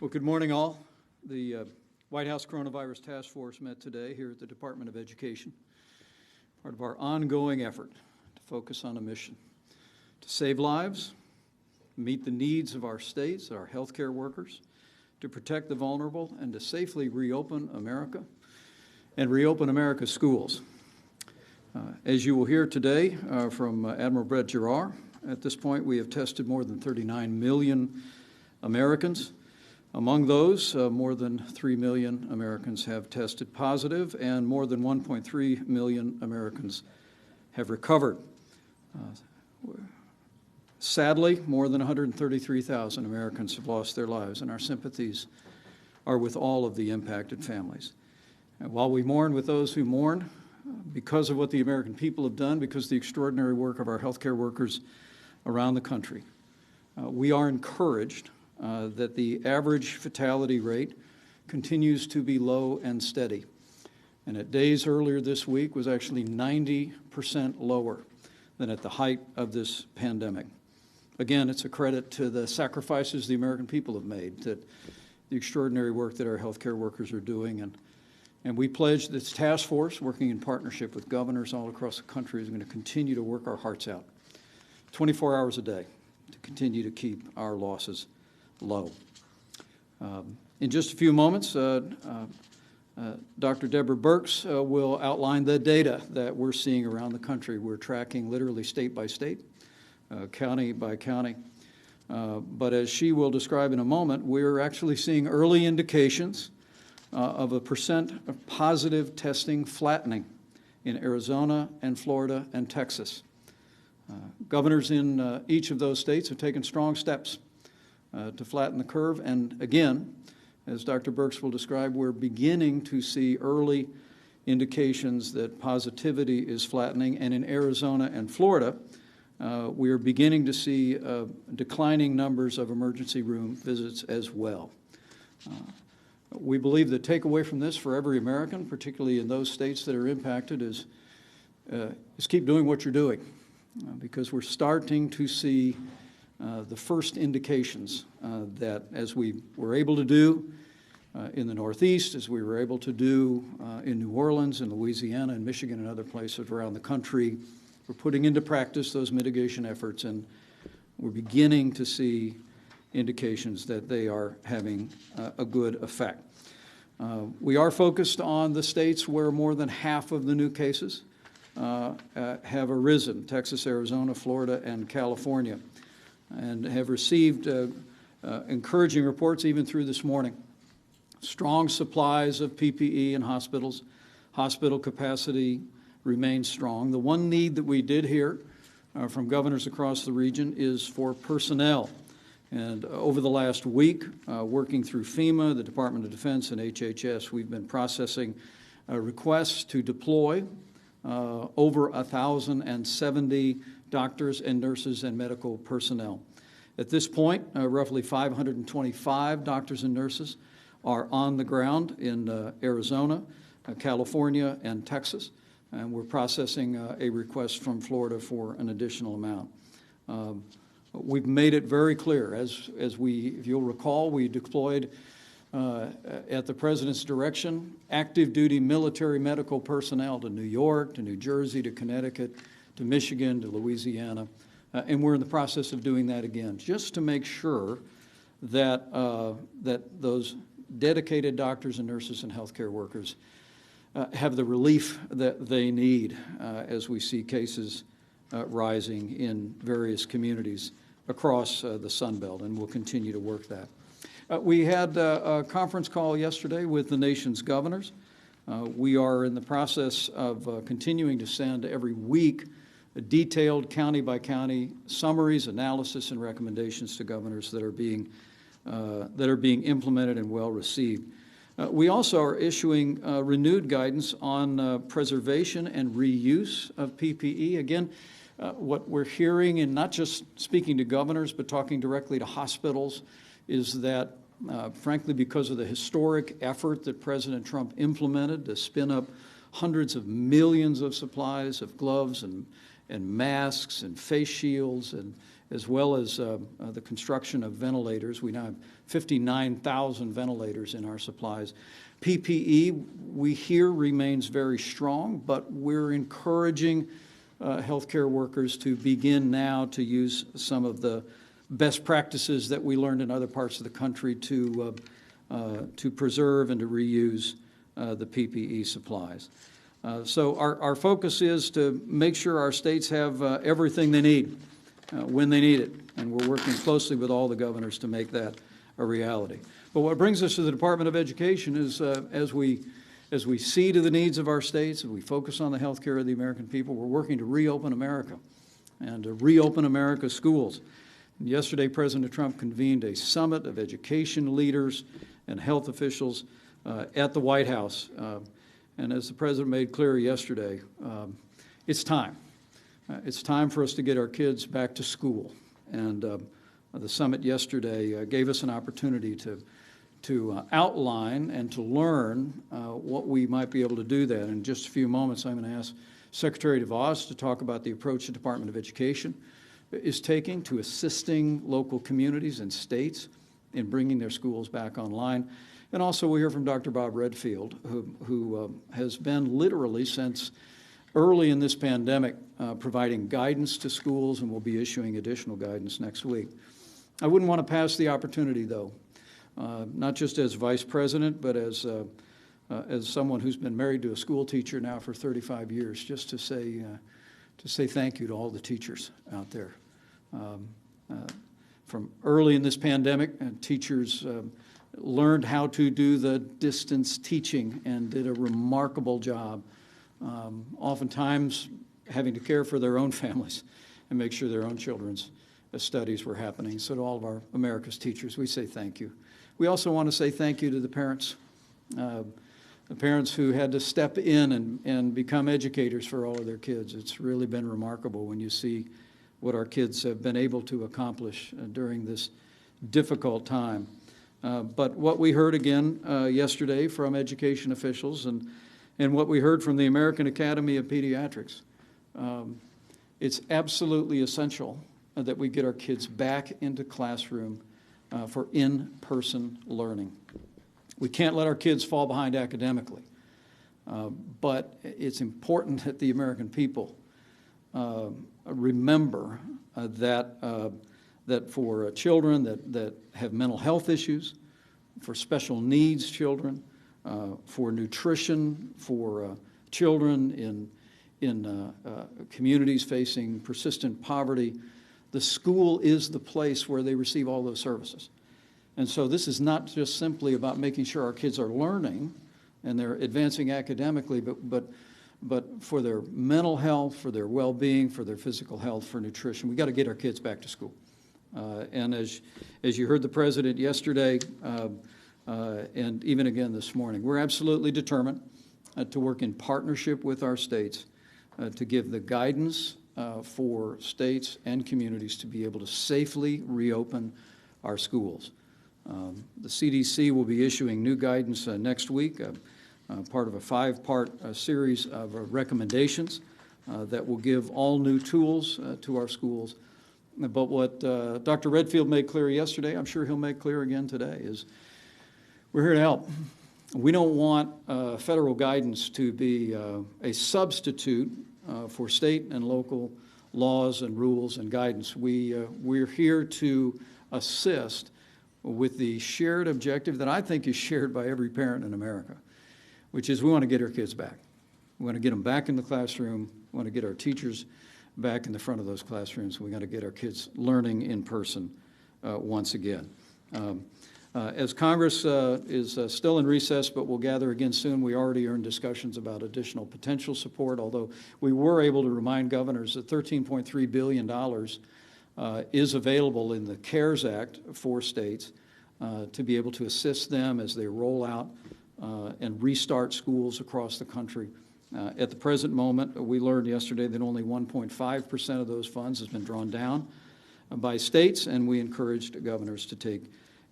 Well, good morning, all. The White House Coronavirus Task Force met today here at the Department of Education, part of our ongoing effort to focus on a mission to save lives, meet the needs of our states, our healthcare workers, to protect the vulnerable, and to safely reopen America and reopen America's schools. As you will hear today from Admiral Brett Giroir, at this point we have tested more than 39 million Americans. Among those, more than 3 million Americans have tested positive, and more than 1.3 million Americans have recovered. Sadly, more than 133,000 Americans have lost their lives, and our sympathies are with all of the impacted families. And while we mourn with those who mourn, because of what the American people have done, because of the extraordinary work of our healthcare workers around the country, we are encouraged that the average fatality rate continues to be low and steady. And at days earlier this week was actually 90% lower than at the height of this pandemic. Again, it's a credit to the sacrifices the American people have made, that the extraordinary work that our healthcare workers are doing. And we pledge this task force, working in partnership with governors all across the country, is going to continue to work our hearts out 24 hours a day to continue to keep our losses low. In just a few moments, Dr. Deborah Birx will outline the data that we're seeing around the country. We're tracking literally state by state, county by county. But as she will describe in a moment, we're actually seeing early indications of a percent of positive testing flattening in Arizona and Florida and Texas. Governors in each of those states have taken strong steps to flatten the curve. And again, as Dr. Birx will describe, we're beginning to see early indications that positivity is flattening. And in Arizona and Florida, we are beginning to see declining numbers of emergency room visits as well. We believe the takeaway from this for every American, particularly in those states that are impacted, is keep doing what you're doing, because we're starting to see the first indications that, as we were able to do in the Northeast, as we were able to do in New Orleans and Louisiana and Michigan and other places around the country, we're putting into practice those mitigation efforts, and we're beginning to see indications that they are having a good effect. We are focused on the states where more than half of the new cases have arisen: Texas, Arizona, Florida, and California, and have received encouraging reports even through this morning. Strong supplies of PPE in hospitals. Hospital capacity remains strong. The one need that we did hear from governors across the region is for personnel. And over the last week, working through FEMA, the Department of Defense, and HHS, we've been processing requests to deploy over 1,070 doctors and nurses and medical personnel. At this point, roughly 525 doctors and nurses are on the ground in Arizona, California, and Texas, and we're processing a request from Florida for an additional amount. We've made it very clear, as we, if you'll recall, we deployed at the President's direction active duty military medical personnel to New York, to New Jersey, to Connecticut, to Michigan, to Louisiana, and we're in the process of doing that again, just to make sure that that those dedicated doctors and nurses and healthcare workers have the relief that they need as we see cases rising in various communities across the Sun Belt, and we'll continue to work that. We had a conference call yesterday with the nation's governors. We are in the process of continuing to send every week detailed county-by-county summaries, analysis, and recommendations to governors that are being implemented and well received. We also are issuing renewed guidance on preservation and reuse of PPE. Again, what we're hearing, and not just speaking to governors, but talking directly to hospitals, is that, frankly, because of the historic effort that President Trump implemented to spin up hundreds of millions of supplies of gloves and masks and face shields as well as the construction of ventilators. We now have 59,000 ventilators in our supplies. PPE, we hear, remains very strong, but we're encouraging healthcare workers to begin now to use some of the best practices that we learned in other parts of the country to preserve and to reuse the PPE supplies. So our focus is to make sure our states have everything they need when they need it, and we're working closely with all the governors to make that a reality. But what brings us to the Department of Education is as we see to the needs of our states, and we focus on the health care of the American people, we're working to reopen America and to reopen America's schools. And yesterday, President Trump convened a summit of education leaders and health officials at the White House. And as the President made clear yesterday, it's time. It's time for us to get our kids back to school. And the summit yesterday gave us an opportunity to outline and to learn what we might be able to do that. In just a few moments, I'm going to ask Secretary DeVos to talk about the approach the Department of Education is taking to assisting local communities and states in bringing their schools back online. And also we hear from Dr. Bob Redfield, who has been literally since early in this pandemic providing guidance to schools, and will be issuing additional guidance next week. I wouldn't want to pass the opportunity, though, not just as Vice President, but as someone who's been married to a school teacher now for 35 years, just to say thank you to all the teachers out there. From early in this pandemic, teachers learned how to do the distance teaching and did a remarkable job, oftentimes having to care for their own families and make sure their own children's studies were happening. So to all of our America's teachers, we say thank you. We also want to say thank you to the parents who had to step in and become educators for all of their kids. It's really been remarkable when you see what our kids have been able to accomplish during this difficult time. But what we heard again yesterday from education officials and what we heard from the American Academy of Pediatrics, it's absolutely essential that we get our kids back into classroom for in-person learning. We can't let our kids fall behind academically, but it's important that the American people remember that for children that have mental health issues, for special needs children, for nutrition, for children in communities facing persistent poverty, the school is the place where they receive all those services. And so this is not just simply about making sure our kids are learning and they're advancing academically, but for their mental health, for their well-being, for their physical health, for nutrition. We've got to get our kids back to school. And as you heard the President yesterday, and even again this morning, we're absolutely determined to work in partnership with our states to give the guidance for states and communities to be able to safely reopen our schools. The CDC will be issuing new guidance next week, part of a 5-part series of recommendations that will give all new tools to our schools. But what Dr. Redfield made clear yesterday, I'm sure he'll make clear again today, is we're here to help. We don't want federal guidance to be a substitute for state and local laws and rules and guidance. We're here to assist with the shared objective that I think is shared by every parent in America, which is we want to get our kids back. We want to get them back in the classroom. We want to get our teachers back in the front of those classrooms. We got to get our kids learning in person once again. As Congress is still in recess, but will gather again soon, we already are in discussions about additional potential support, although we were able to remind governors that $13.3 billion is available in the CARES Act for states to be able to assist them as they roll out and restart schools across the country. At the present moment, we learned yesterday that only 1.5% of those funds has been drawn down by states, and we encouraged governors to take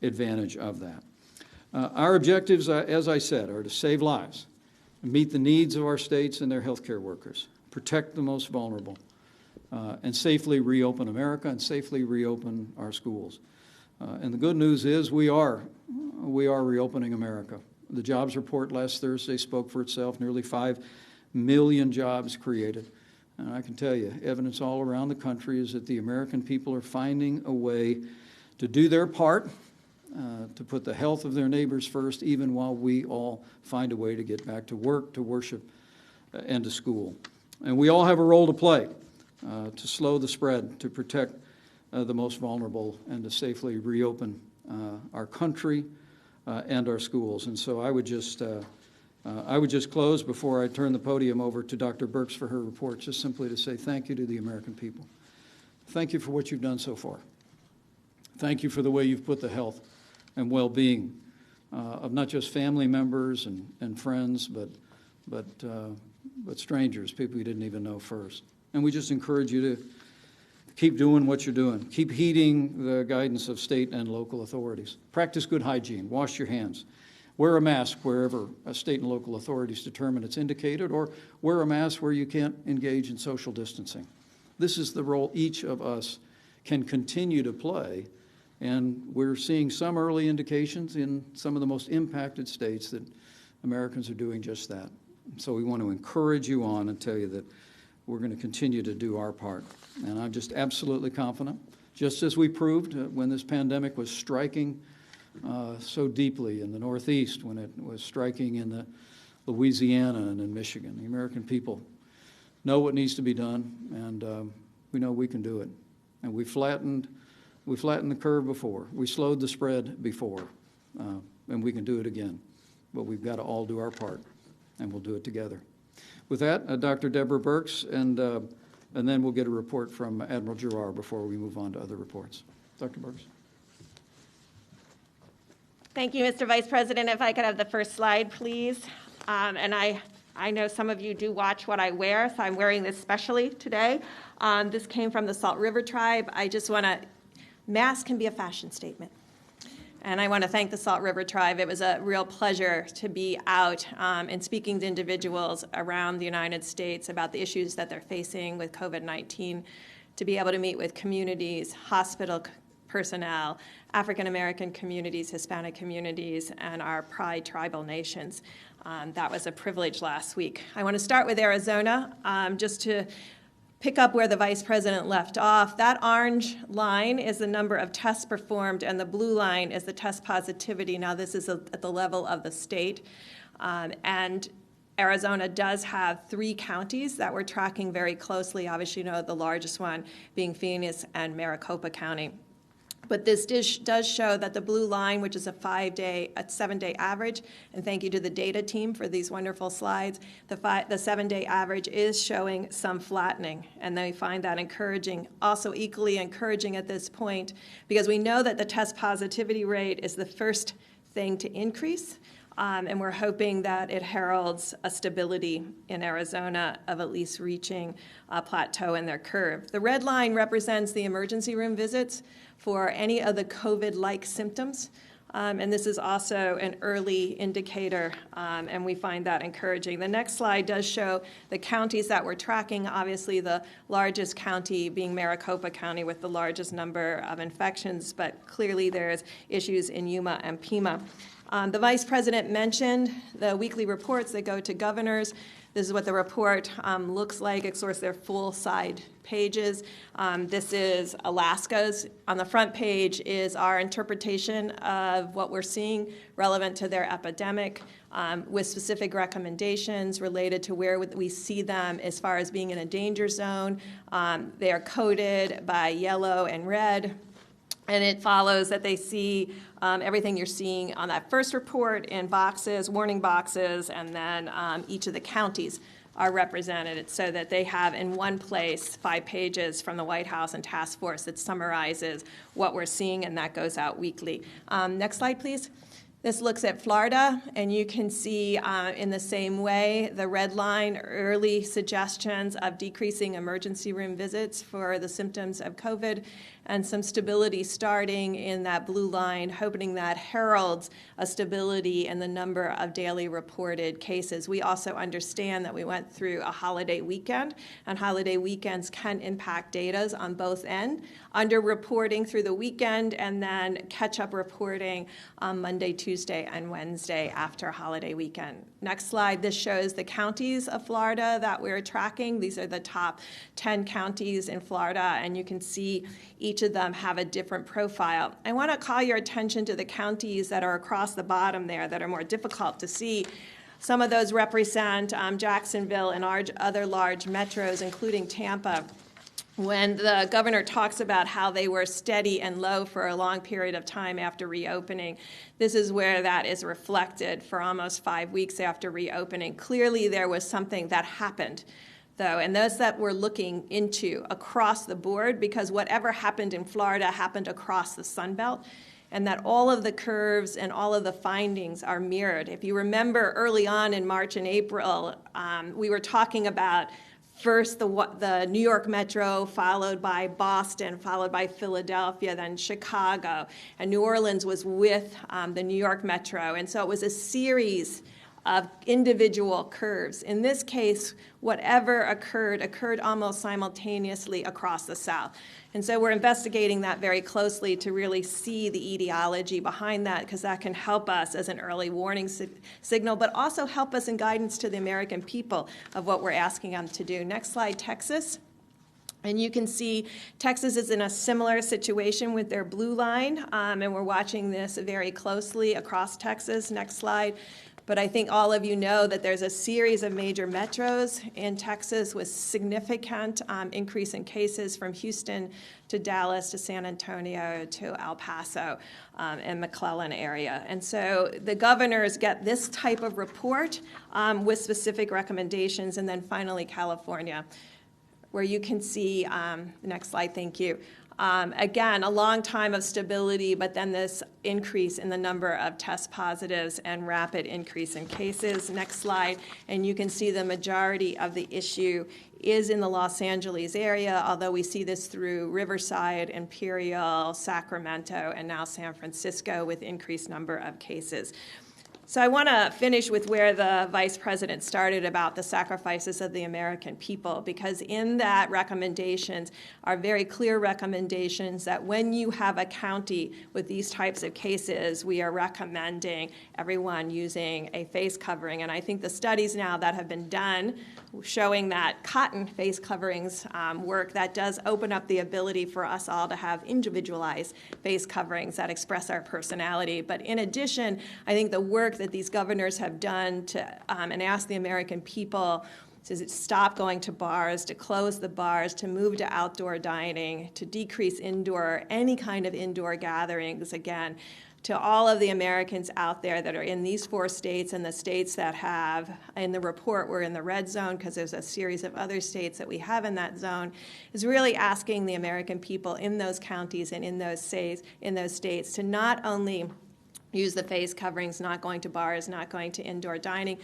advantage of that. Our objectives, as I said, are to save lives, meet the needs of our states and their healthcare workers, protect the most vulnerable, and safely reopen America and safely reopen our schools. And the good news is we are reopening America. The jobs report last Thursday spoke for itself, nearly 5 million jobs created. And I can tell you, evidence all around the country is that the American people are finding a way to do their part, to put the health of their neighbors first, even while we all find a way to get back to work, to worship, and to school. And we all have a role to play to slow the spread, to protect the most vulnerable, and to safely reopen our country and our schools. And so I would just close before I turn the podium over to Dr. Birx for her report, just simply to say thank you to the American people. Thank you for what you've done so far. Thank you for the way you've put the health and well-being of not just family members and friends, but strangers, people you didn't even know first. And we just encourage you to keep doing what you're doing. Keep heeding the guidance of state and local authorities. Practice good hygiene. Wash your hands. Wear a mask wherever state and local authorities determine it's indicated, or wear a mask where you can't engage in social distancing. This is the role each of us can continue to play, and we're seeing some early indications in some of the most impacted states that Americans are doing just that. So we want to encourage you on and tell you that we're going to continue to do our part. And I'm just absolutely confident, just as we proved when this pandemic was striking so deeply in the Northeast, when it was striking in the Louisiana and in Michigan. The American people know what needs to be done, and we know we can do it. And we flattened the curve before. We slowed the spread before, and we can do it again. But we've got to all do our part, and we'll do it together. With that, Dr. Deborah Birx, and then we'll get a report from Admiral Giroir before we move on to other reports. Dr. Birx. Thank you, Mr. Vice President. If I could have the first slide, please. And I know some of you do watch what I wear, so I'm wearing this specially today. This came from the Salt River Tribe. I just want to, mask can be a fashion statement. And I want to thank the Salt River Tribe. It was a real pleasure to be out and speaking to individuals around the United States about the issues that they're facing with COVID-19, to be able to meet with communities, hospital personnel, African American communities, Hispanic communities, and our Pride tribal nations. That was a privilege last week. I want to start with Arizona, just to pick up where the Vice President left off. That orange line is the number of tests performed, and the blue line is the test positivity. Now, this is at the level of the state. And Arizona does have 3 counties that we're tracking very closely. Obviously, you know, the largest one being Phoenix and Maricopa County. But this does show that the blue line, which is a 7-day average, and thank you to the data team for these wonderful slides, the 7-day average is showing some flattening, and they find that encouraging. Also equally encouraging at this point, because we know that the test positivity rate is the first thing to increase, and we're hoping that it heralds a stability in Arizona of at least reaching a plateau in their curve. The red line represents the emergency room visits for any of the COVID-like symptoms. And this is also an early indicator, and we find that encouraging. The next slide does show the counties that we're tracking, obviously the largest county being Maricopa County with the largest number of infections, but clearly there's issues in Yuma and Pima. The Vice President mentioned the weekly reports that go to governors. This is what the report looks like. Of course, they're full-side pages. This is Alaska's. On the front page is our interpretation of what we're seeing relevant to their epidemic, with specific recommendations related to where we see them as far as being in a danger zone. They are coded by yellow and red. And it follows that they see everything you're seeing on that first report in boxes, warning boxes, and then each of the counties are represented so that they have in one place 5 pages from the White House and task force that summarizes what we're seeing, and that goes out weekly. Next slide, please. This looks at Florida, and you can see in the same way, the red line, early suggestions of decreasing emergency room visits for the symptoms of COVID. and some stability starting in that blue line, hoping that heralds a stability in the number of daily reported cases. We also understand that we went through a holiday weekend, and holiday weekends can impact data on both ends, under-reporting through the weekend and then catch-up reporting on Monday, Tuesday, and Wednesday after holiday weekend. Next slide, this shows the counties of Florida that we're tracking. These are the top 10 counties in Florida, and you can see each of them have a different profile. I want to call your attention to the counties that are across the bottom there that are more difficult to see. Some of those represent Jacksonville and other large metros, including Tampa. When the governor talks about how they were steady and low for a long period of time after reopening, this is where that is reflected for almost 5 weeks after reopening. Clearly, there was something that happened, though, and those that we're looking into across the board, because whatever happened in Florida happened across the Sun Belt, and that all of the curves and all of the findings are mirrored. If you remember early on in March and April, we were talking about first the New York Metro, followed by Boston, followed by Philadelphia, then Chicago. And New Orleans was with the New York Metro. And so it was a series of individual curves. In this case, whatever occurred almost simultaneously across the South. And so we're investigating that very closely to really see the etiology behind that, because that can help us as an early warning signal, but also help us in guidance to the American people of what we're asking them to do. Next slide, Texas. And you can see Texas is in a similar situation with their blue line, and we're watching this very closely across Texas. Next slide. But I think all of you know that there's a series of major metros in Texas with significant increase in cases from Houston to Dallas to San Antonio to El Paso and McClellan area. And so the governors get this type of report with specific recommendations. And then finally, California, where you can see, the next slide, thank you. Again, a long time of stability, but then this increase in the number of test positives and rapid increase in cases. Next slide, and you can see the majority of the issue is in the Los Angeles area, although we see this through Riverside, Imperial, Sacramento, and now San Francisco with increased number of cases. So I want to finish with where the Vice President started about the sacrifices of the American people, because in that recommendations are very clear recommendations that when you have a county with these types of cases, we are recommending everyone using a face covering. And I think the studies now that have been done showing that cotton face coverings work, that does open up the ability for us all to have individualized face coverings that express our personality. But in addition, I think the work that these governors have done to and ask the American people to stop going to bars, to close the bars, to move to outdoor dining, to decrease any kind of indoor gatherings, again, to all of the Americans out there that are in these 4 states and the states that have, in the report, we're in the red zone because there's a series of other states that we have in that zone, is really asking the American people in those counties and in those states to not only use the face coverings, not going to bars, not going to indoor dining,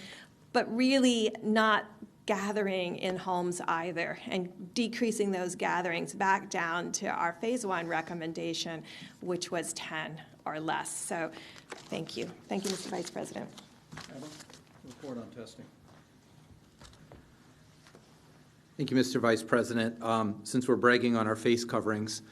but really not gathering in homes either, and decreasing those gatherings back down to our phase 1 recommendation, which was 10 or less. So thank you. Thank you, Mr. Vice President. Adam, report on testing. Thank you, Mr. Vice President. Since we're bragging on our face coverings,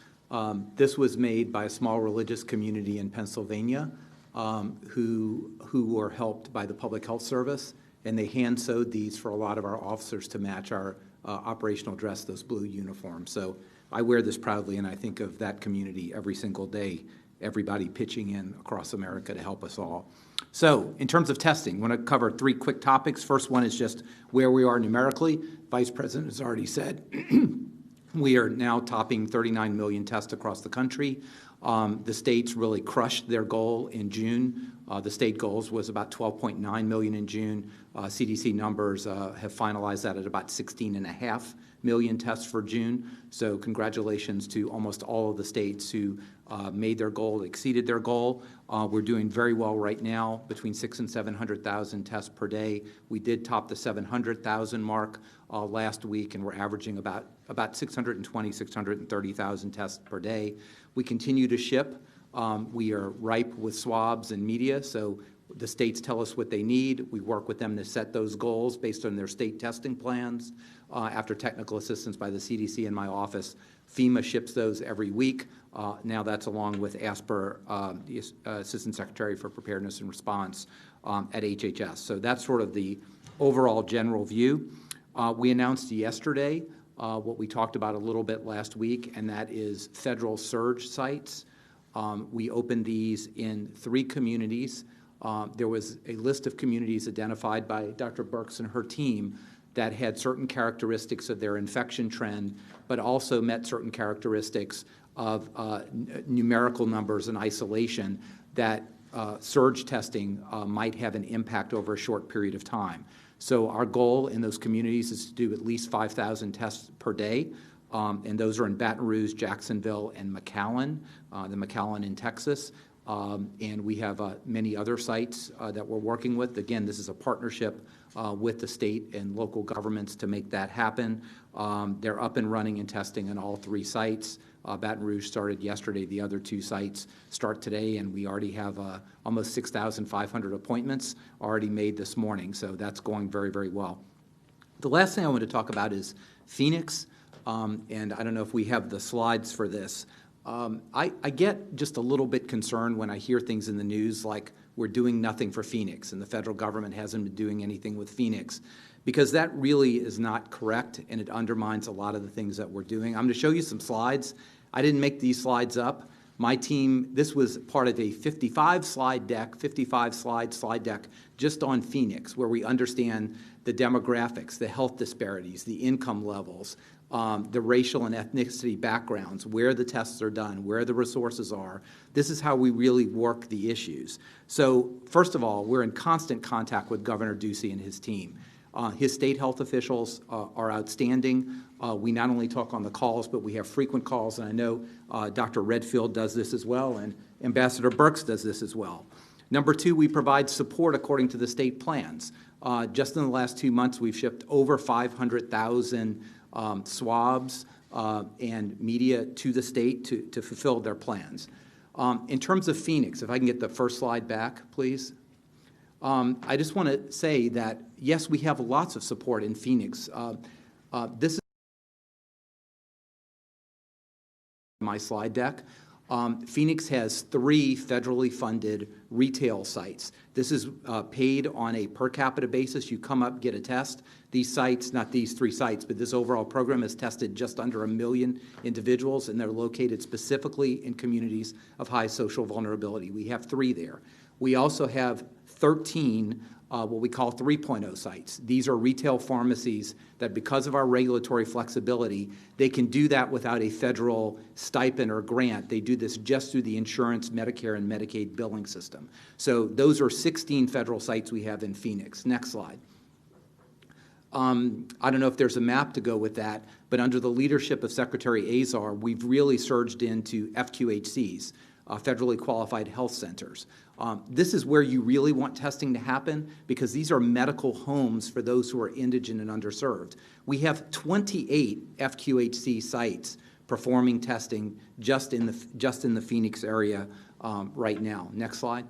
this was made by a small religious community in Pennsylvania who were helped by the Public Health Service, and they hand-sewed these for a lot of our officers to match our operational dress, those blue uniforms. So I wear this proudly, and I think of that community every single day, everybody pitching in across America to help us all. So in terms of testing, I want to cover 3 quick topics. First one is just where we are numerically. Vice President has already said we are now topping 39 million tests across the country. The states really crushed their goal in June. The state goals was about 12.9 million in June. CDC numbers have finalized that at about 16.5 million tests for June. So congratulations to almost all of the states who made their goal, exceeded their goal. We're doing very well right now, between 600,000 and 700,000 tests per day. We did top the 700,000 mark last week, and we're averaging about 620,000, 630,000 tests per day. We continue to ship. We are ripe with swabs and media, so the states tell us what they need. We work with them to set those goals based on their state testing plans. After technical assistance by the CDC and my office, FEMA ships those every week. Now that's along with ASPR, the Assistant Secretary for Preparedness and Response at HHS. So that's sort of the overall general view. We announced yesterday what we talked about a little bit last week, and that is federal surge sites. We opened these in 3 communities. There was a list of communities identified by Dr. Burks and her team that had certain characteristics of their infection trend, but also met certain characteristics of numerical numbers and isolation that surge testing might have an impact over a short period of time. So our goal in those communities is to do at least 5,000 tests per day, and those are in Baton Rouge, Jacksonville, and McAllen, the McAllen in Texas. And we have many other sites that we're working with. Again, this is a partnership with the state and local governments to make that happen. They're up and running and testing in all 3 sites. Baton Rouge started yesterday. The other 2 sites start today, and we already have almost 6,500 appointments already made this morning, so that's going very, very well. The last thing I want to talk about is Phoenix, and I don't know if we have the slides for this. I get just a little bit concerned when I hear things in the news like we're doing nothing for Phoenix and the federal government hasn't been doing anything with Phoenix, because that really is not correct, and it undermines a lot of the things that we're doing. I'm going to show you some slides. I didn't make these slides up. My team, this was part of a 55-slide deck just on Phoenix, where we understand the demographics, the health disparities, the income levels, the racial and ethnicity backgrounds, where the tests are done, where the resources are. This is how we really work the issues. So first of all, we're in constant contact with Governor Ducey and his team. His state health officials are outstanding. We not only talk on the calls, but we have frequent calls, and I know Dr. Redfield does this as well, and Ambassador Burks does this as well. Number 2, we provide support according to the state plans. Just in the last 2 months, we've shipped over 500,000 swabs and media to the state to fulfill their plans. In terms of Phoenix, if I can get the first slide back, please. I just want to say that, yes, we have lots of support in Phoenix. This is my slide deck. Phoenix has 3 federally funded retail sites. This is paid on a per capita basis. You come up, get a test. These sites, not these 3 sites, but this overall program has tested just under 1 million individuals, and they're located specifically in communities of high social vulnerability. We have 3 there. We also have 13 what we call 3.0 sites. These are retail pharmacies that, because of our regulatory flexibility, they can do that without a federal stipend or grant. They do this just through the insurance, Medicare, and Medicaid billing system. So those are 16 federal sites we have in Phoenix. Next slide. I don't know if there's a map to go with that, but under the leadership of Secretary Azar, we've really surged into FQHCs, federally qualified health centers. This is where you really want testing to happen, because these are medical homes for those who are indigent and underserved. We have 28 FQHC sites performing testing just in the Phoenix area right now. Next slide.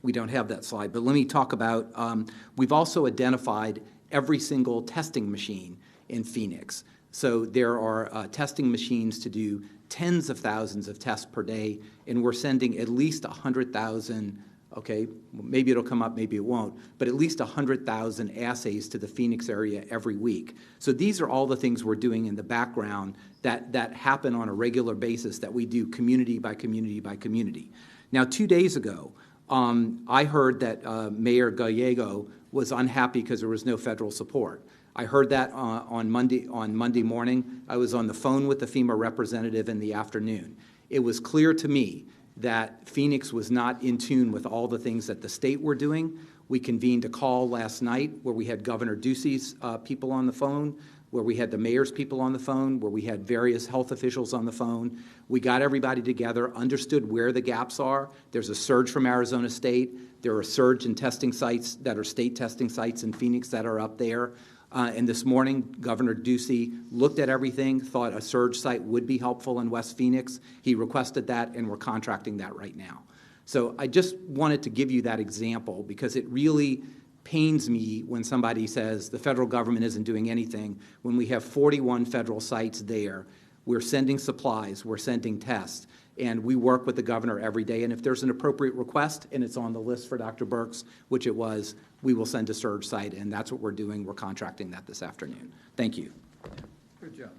We don't have that slide, but let me talk about, we've also identified every single testing machine in Phoenix. So there are testing machines to do tens of thousands of tests per day, and we're sending at least 100,000, okay, maybe it'll come up, maybe it won't, but at least 100,000 assays to the Phoenix area every week. So these are all the things we're doing in the background that happen on a regular basis, that we do community by community by community. Now, 2 days ago, I heard that Mayor Gallego was unhappy because there was no federal support. I heard that on Monday morning. I was on the phone with the FEMA representative in the afternoon. It was clear to me that Phoenix was not in tune with all the things that the state were doing. We convened a call last night where we had Governor Ducey's people on the phone. where we had the mayor's people on the phone, where we had various health officials on the phone. We got everybody together, understood where the gaps are. There's a surge from Arizona State. There are a surge in testing sites that are state testing sites in Phoenix that are up there. And this morning, Governor Ducey looked at everything, thought a surge site would be helpful in West Phoenix. He requested that, and we're contracting that right now. So I just wanted to give you that example because it really pains me when somebody says the federal government isn't doing anything when we have 41 federal sites there. We're sending supplies, we're sending tests, and we work with the governor every day. And if there's an appropriate request and it's on the list for Dr. Birx, which it was, we will send a surge site, and that's what we're doing. We're contracting that this afternoon. Thank you. Good job.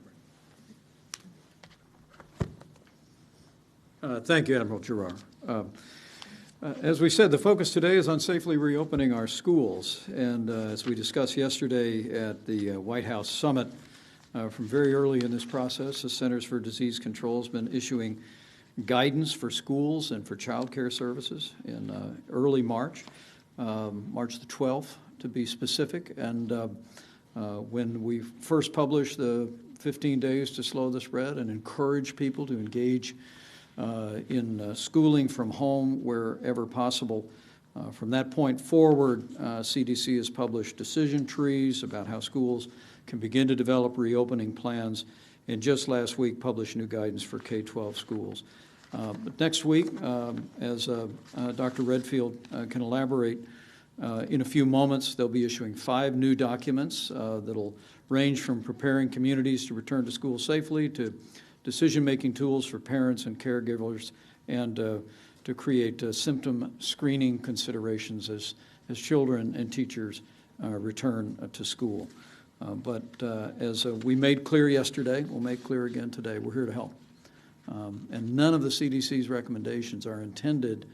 Thank you, Admiral Giroir. As we said, the focus today is on safely reopening our schools. And as we discussed yesterday at the White House summit, from very early in this process, the Centers for Disease Control has been issuing guidance for schools and for child care services in early March, March the 12th to be specific. And when we first published the 15 days to slow the spread and encourage people to engage in schooling from home wherever possible. From that point forward, CDC has published decision trees about how schools can begin to develop reopening plans, and just last week published new guidance for K-12 schools. But next week, as Dr. Redfield can elaborate, in a few moments, they'll be issuing 5 new documents that'll range from preparing communities to return to school safely to decision-making tools for parents and caregivers, and to create symptom screening considerations as children and teachers return to school. But as we made clear yesterday, we'll make clear again today, we're here to help. And none of the CDC's recommendations are intended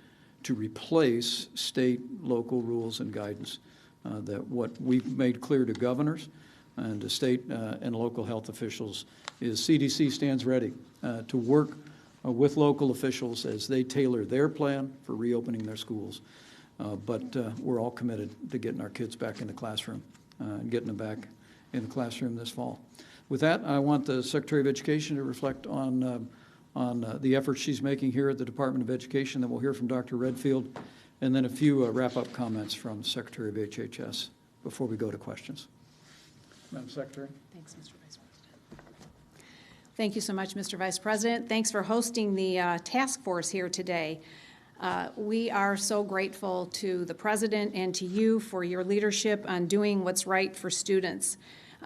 to replace state, local rules and guidance. That what we've made clear to governors and to state and local health officials is CDC stands ready to work with local officials as they tailor their plan for reopening their schools. But we're all committed to getting our kids back in the classroom and getting them back in the classroom this fall. With that, I want the Secretary of Education to reflect on the efforts she's making here at the Department of Education. Then we'll hear from Dr. Redfield, and then a few wrap-up comments from Secretary of HHS before we go to questions. Madam Secretary. Thanks, Mr. Vice President. Thank you so much, Mr. Vice President. Thanks for hosting the task force here today. We are so grateful to the President and to you for your leadership on doing what's right for students.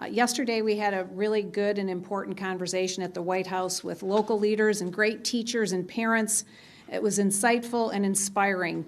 Yesterday, we had a really good and important conversation at the White House with local leaders and great teachers and parents. It was insightful and inspiring.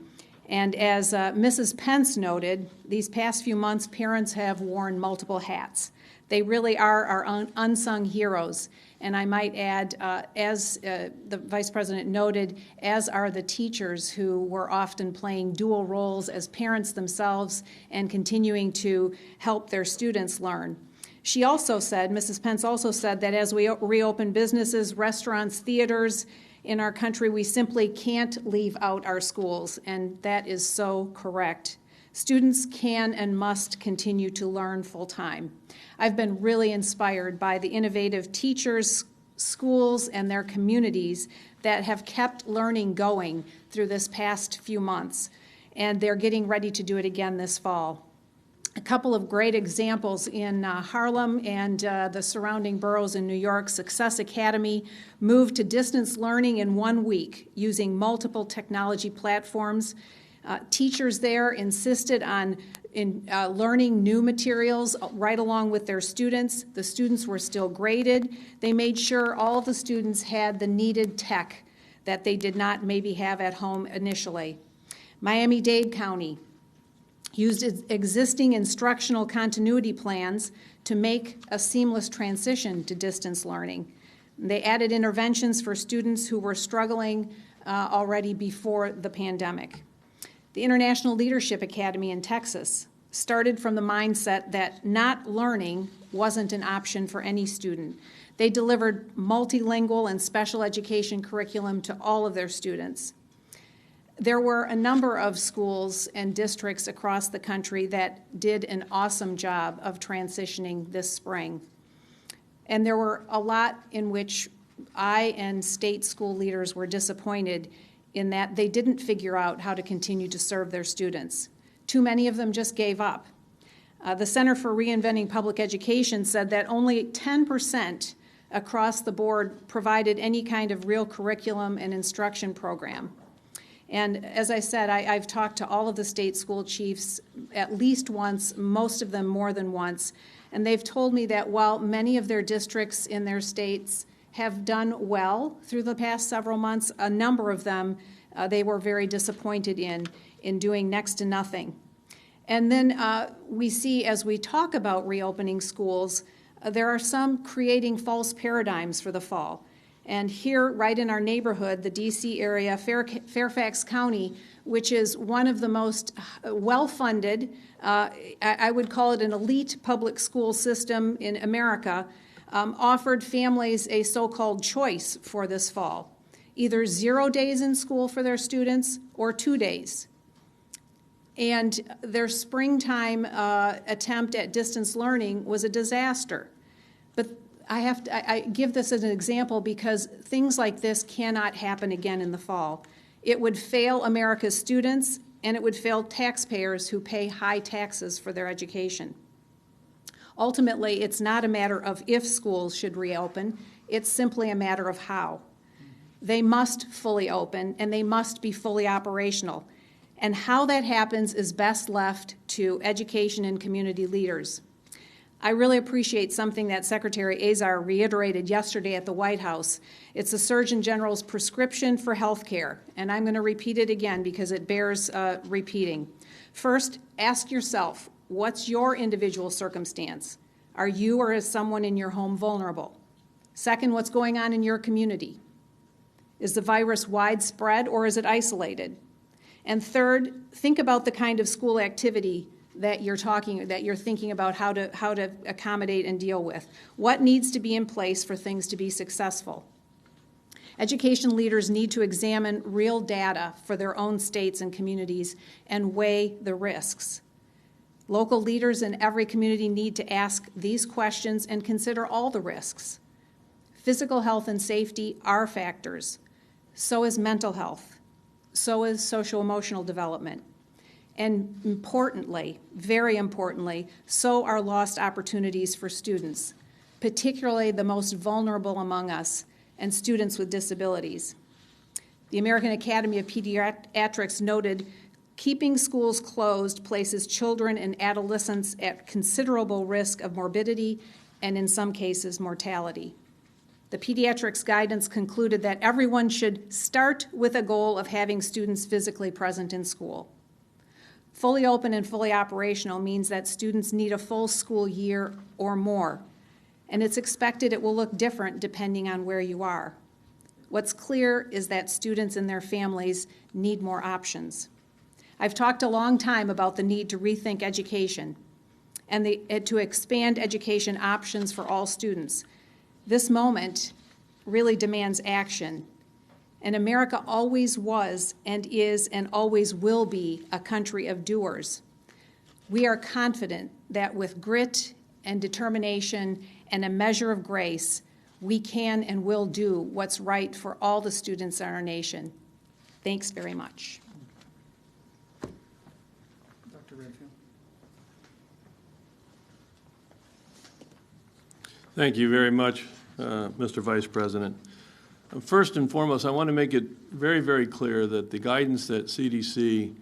And as Mrs. Pence noted, these past few months, parents have worn multiple hats. They really are our unsung heroes. And I might add, as the Vice President noted, as are the teachers who were often playing dual roles as parents themselves and continuing to help their students learn. She also said, Mrs. Pence also said, that as we reopen businesses, restaurants, theaters in our country, we simply can't leave out our schools, and that is so correct. Students can and must continue to learn full-time. I've been really inspired by the innovative teachers, schools, and their communities that have kept learning going through this past few months, and they're getting ready to do it again this fall. A couple of great examples in Harlem and the surrounding boroughs in New York. Success Academy moved to distance learning in 1 week using multiple technology platforms. Teachers there insisted on learning new materials right along with their students. The students were still graded. They made sure all the students had the needed tech that they did not maybe have at home initially. Miami-Dade County used existing instructional continuity plans to make a seamless transition to distance learning. They added interventions for students who were struggling already before the pandemic. The International Leadership Academy in Texas started from the mindset that not learning wasn't an option for any student. They delivered multilingual and special education curriculum to all of their students. There were a number of schools and districts across the country that did an awesome job of transitioning this spring. And there were a lot in which I and state school leaders were disappointed in that they didn't figure out how to continue to serve their students. Too many of them just gave up. The Center for Reinventing Public Education said that only 10% across the board provided any kind of real curriculum and instruction program. And as I said, I've talked to all of the state school chiefs at least once, most of them more than once, and they've told me that while many of their districts in their states have done well through the past several months, a number of them they were very disappointed in doing next to nothing. And then we see, as we talk about reopening schools, there are some creating false paradigms for the fall. And here, right in our neighborhood, the D.C. area, Fairfax County, which is one of the most well-funded, I would call it an elite public school system in America, offered families a so-called choice for this fall. Either 0 days in school for their students or 2 days. And their springtime attempt at distance learning was a disaster. But I give this as an example because things like this cannot happen again in the fall. It would fail America's students, and it would fail taxpayers who pay high taxes for their education. Ultimately, it's not a matter of if schools should reopen, it's simply a matter of how. They must fully open, and they must be fully operational. And how that happens is best left to education and community leaders. I really appreciate something that Secretary Azar reiterated yesterday at the White House. It's the Surgeon General's prescription for health care, and I'm going to repeat it again because it bears repeating. First, ask yourself, what's your individual circumstance? Are you or is someone in your home vulnerable? Second, what's going on in your community? Is the virus widespread or is it isolated? And third, think about the kind of school activity that you're thinking about how to accommodate and deal with. What needs to be in place for things to be successful? Education leaders need to examine real data for their own states and communities and weigh the risks. Local leaders in every community need to ask these questions and consider all the risks. Physical health and safety are factors. So is mental health. So is social-emotional development. And importantly, very importantly, so are lost opportunities for students, particularly the most vulnerable among us and students with disabilities. The American Academy of Pediatrics noted, keeping schools closed places children and adolescents at considerable risk of morbidity and in some cases mortality. The pediatrics guidance concluded that everyone should start with a goal of having students physically present in school. Fully open and fully operational means that students need a full school year or more, and it's expected it will look different depending on where you are. What's clear is that students and their families need more options. I've talked a long time about the need to rethink education and to expand education options for all students. This moment really demands action. And America always was and is and always will be a country of doers. We are confident that with grit and determination and a measure of grace, we can and will do what's right for all the students in our nation. Thanks very much. Dr. Redfield. Thank you very much, Mr. Vice President. First and foremost, I want to make it very, very clear that the guidance that CDC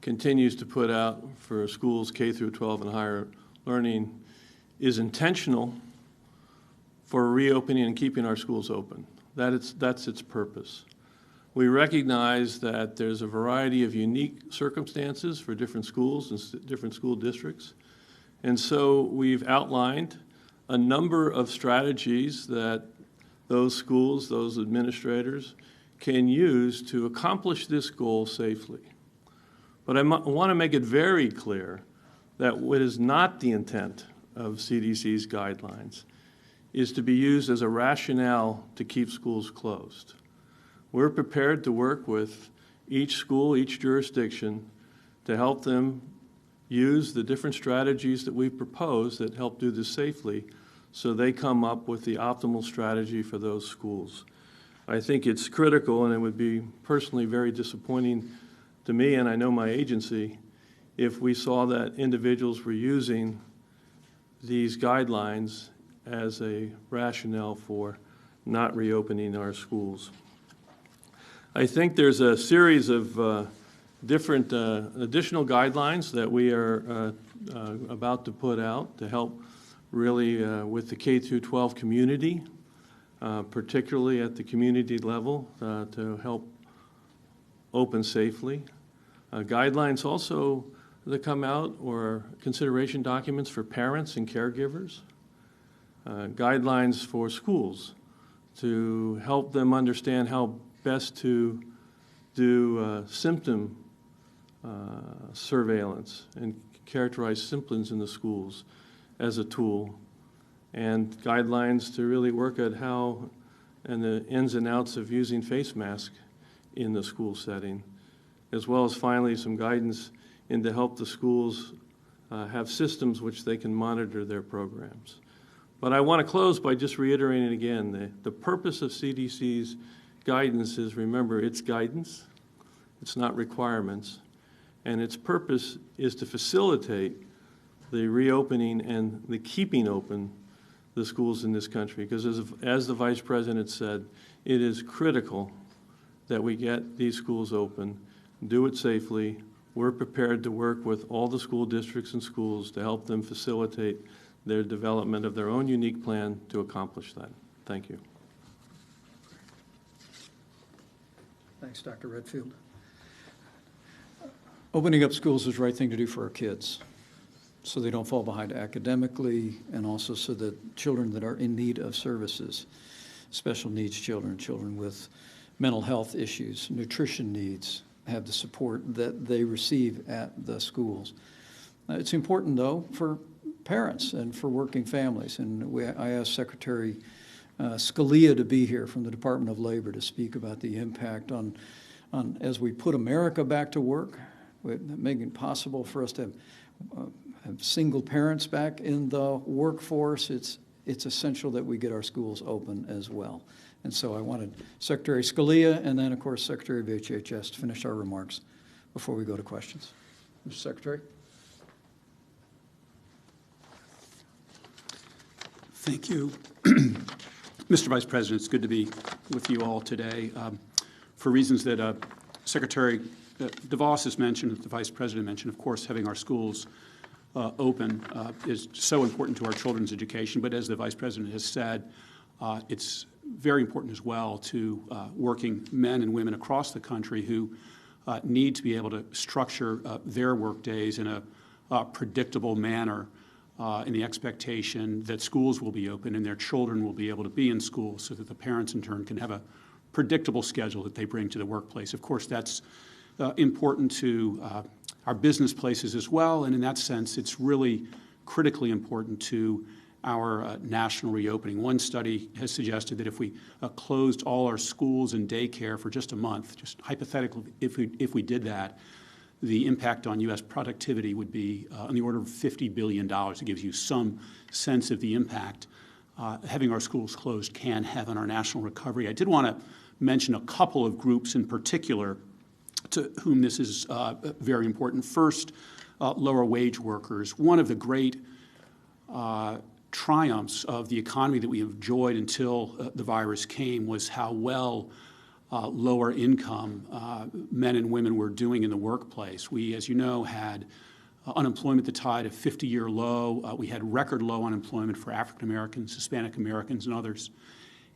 continues to put out for schools K through 12 and higher learning is intentional for reopening and keeping our schools open. That's its purpose. We recognize that there's a variety of unique circumstances for different schools and different school districts. And so we've outlined a number of strategies that those schools, those administrators, can use to accomplish this goal safely. But I want to make it very clear that what is not the intent of CDC's guidelines is to be used as a rationale to keep schools closed. We're prepared to work with each school, each jurisdiction, to help them use the different strategies that we've proposed that help do this safely, so they come up with the optimal strategy for those schools. I think it's critical, and it would be personally very disappointing to me, and I know my agency, if we saw that individuals were using these guidelines as a rationale for not reopening our schools. I think there's a series of different additional guidelines that we are about to put out to help really with the K through 12 community, particularly at the community level, to help open safely. Guidelines also that come out or consideration documents for parents and caregivers. Guidelines for schools to help them understand how best to do symptom surveillance and characterize symptoms in the schools as a tool, and guidelines to really work at how and the ins and outs of using face masks in the school setting, as well as finally some guidance in to help the schools have systems which they can monitor their programs. But I want to close by just reiterating again, the purpose of CDC's guidance is, remember, it's guidance, it's not requirements, and its purpose is to facilitate the reopening and the keeping open the schools in this country. Because as the Vice President said, it is critical that we get these schools open, do it safely. We're prepared to work with all the school districts and schools to help them facilitate their development of their own unique plan to accomplish that. Thank you. Thanks, Dr. Redfield. Opening up schools is the right thing to do for our kids, so they don't fall behind academically, and also so that children that are in need of services, special needs children, children with mental health issues, nutrition needs, have the support that they receive at the schools. It's important, though, for parents and for working families. And I asked Secretary Scalia to be here from the Department of Labor to speak about the impact on as we put America back to work, making it possible for us to have single parents back in the workforce. It's essential that we get our schools open as well. And so I wanted Secretary Scalia and then, of course, Secretary of HHS to finish our remarks before we go to questions. Mr. Secretary. Thank you. Mr. Vice President, it's good to be with you all today. For reasons that Secretary DeVos has mentioned, that the Vice President mentioned, of course, having our schools open is so important to our children's education. But as the Vice President has said, it's very important as well to working men and women across the country who need to be able to structure their work days in a predictable manner in the expectation that schools will be open and their children will be able to be in school, so that the parents in turn can have a predictable schedule that they bring to the workplace. Of course, that's important to our business places as well, and in that sense, it's really critically important to our national reopening. One study has suggested that if we closed all our schools and daycare for just a month, just hypothetically, if we did that, the impact on U.S. productivity would be on the order of $50 billion. It gives you some sense of the impact having our schools closed can have on our national recovery. I did want to mention a couple of groups in particular to whom this is very important. First, lower wage workers. One of the great triumphs of the economy that we enjoyed until the virus came was how well lower income men and women were doing in the workplace. We, as you know, had unemployment at the tide of 50-year low. We had record low unemployment for African Americans, Hispanic Americans, and others.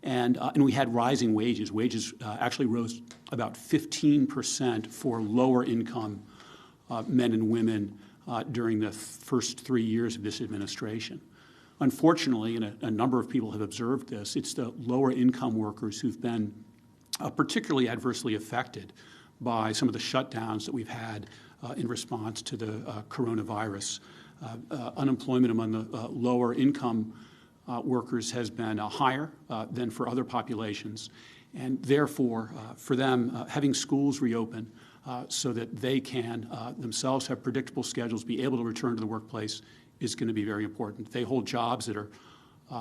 And we had rising wages. Wages actually rose about 15% for lower income men and women during the first 3 years of this administration. Unfortunately, and a number of people have observed this, it's the lower income workers who've been particularly adversely affected by some of the shutdowns that we've had in response to the coronavirus. Unemployment among the lower income workers has been higher than for other populations, and therefore, for them, having schools reopen so that they can themselves have predictable schedules, be able to return to the workplace is going to be very important. They hold jobs that are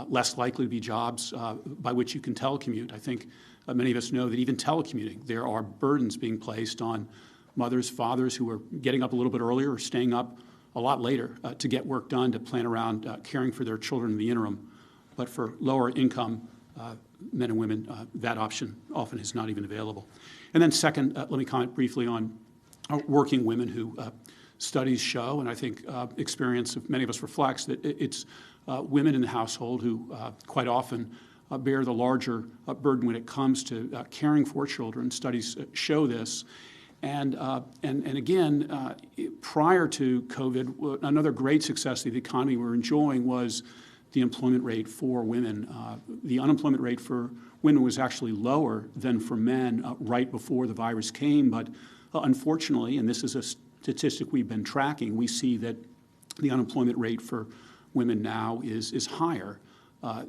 less likely to be jobs by which you can telecommute. I think many of us know that even telecommuting, there are burdens being placed on mothers, fathers who are getting up a little bit earlier or staying up a lot later to get work done, to plan around caring for their children in the interim. But for lower income men and women, that option often is not even available. And then second, let me comment briefly on working women who studies show, and I think experience of many of us reflects, that it's women in the household who quite often bear the larger burden when it comes to caring for children. Studies show this. And again, prior to COVID, another great success of the economy we're enjoying was the employment rate for women. The unemployment rate for women was actually lower than for men right before the virus came. But unfortunately, and this is a statistic we've been tracking, we see that the unemployment rate for women now is higher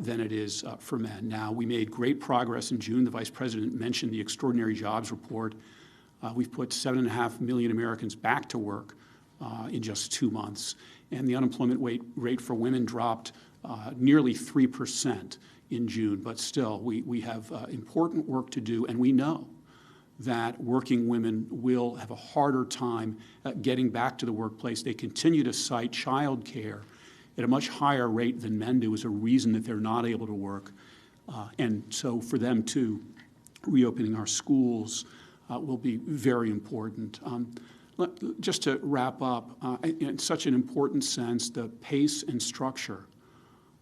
than it is for men. Now, we made great progress in June. The Vice President mentioned the extraordinary jobs report. We've put 7.5 million Americans back to work in just 2 months. And the unemployment rate for women dropped nearly 3% in June. But still, we have important work to do, and we know that working women will have a harder time getting back to the workplace. They continue to cite child care at a much higher rate than men do as a reason that they're not able to work. And so for them, too, reopening our schools will be very important. Just to wrap up, in such an important sense, the pace and structure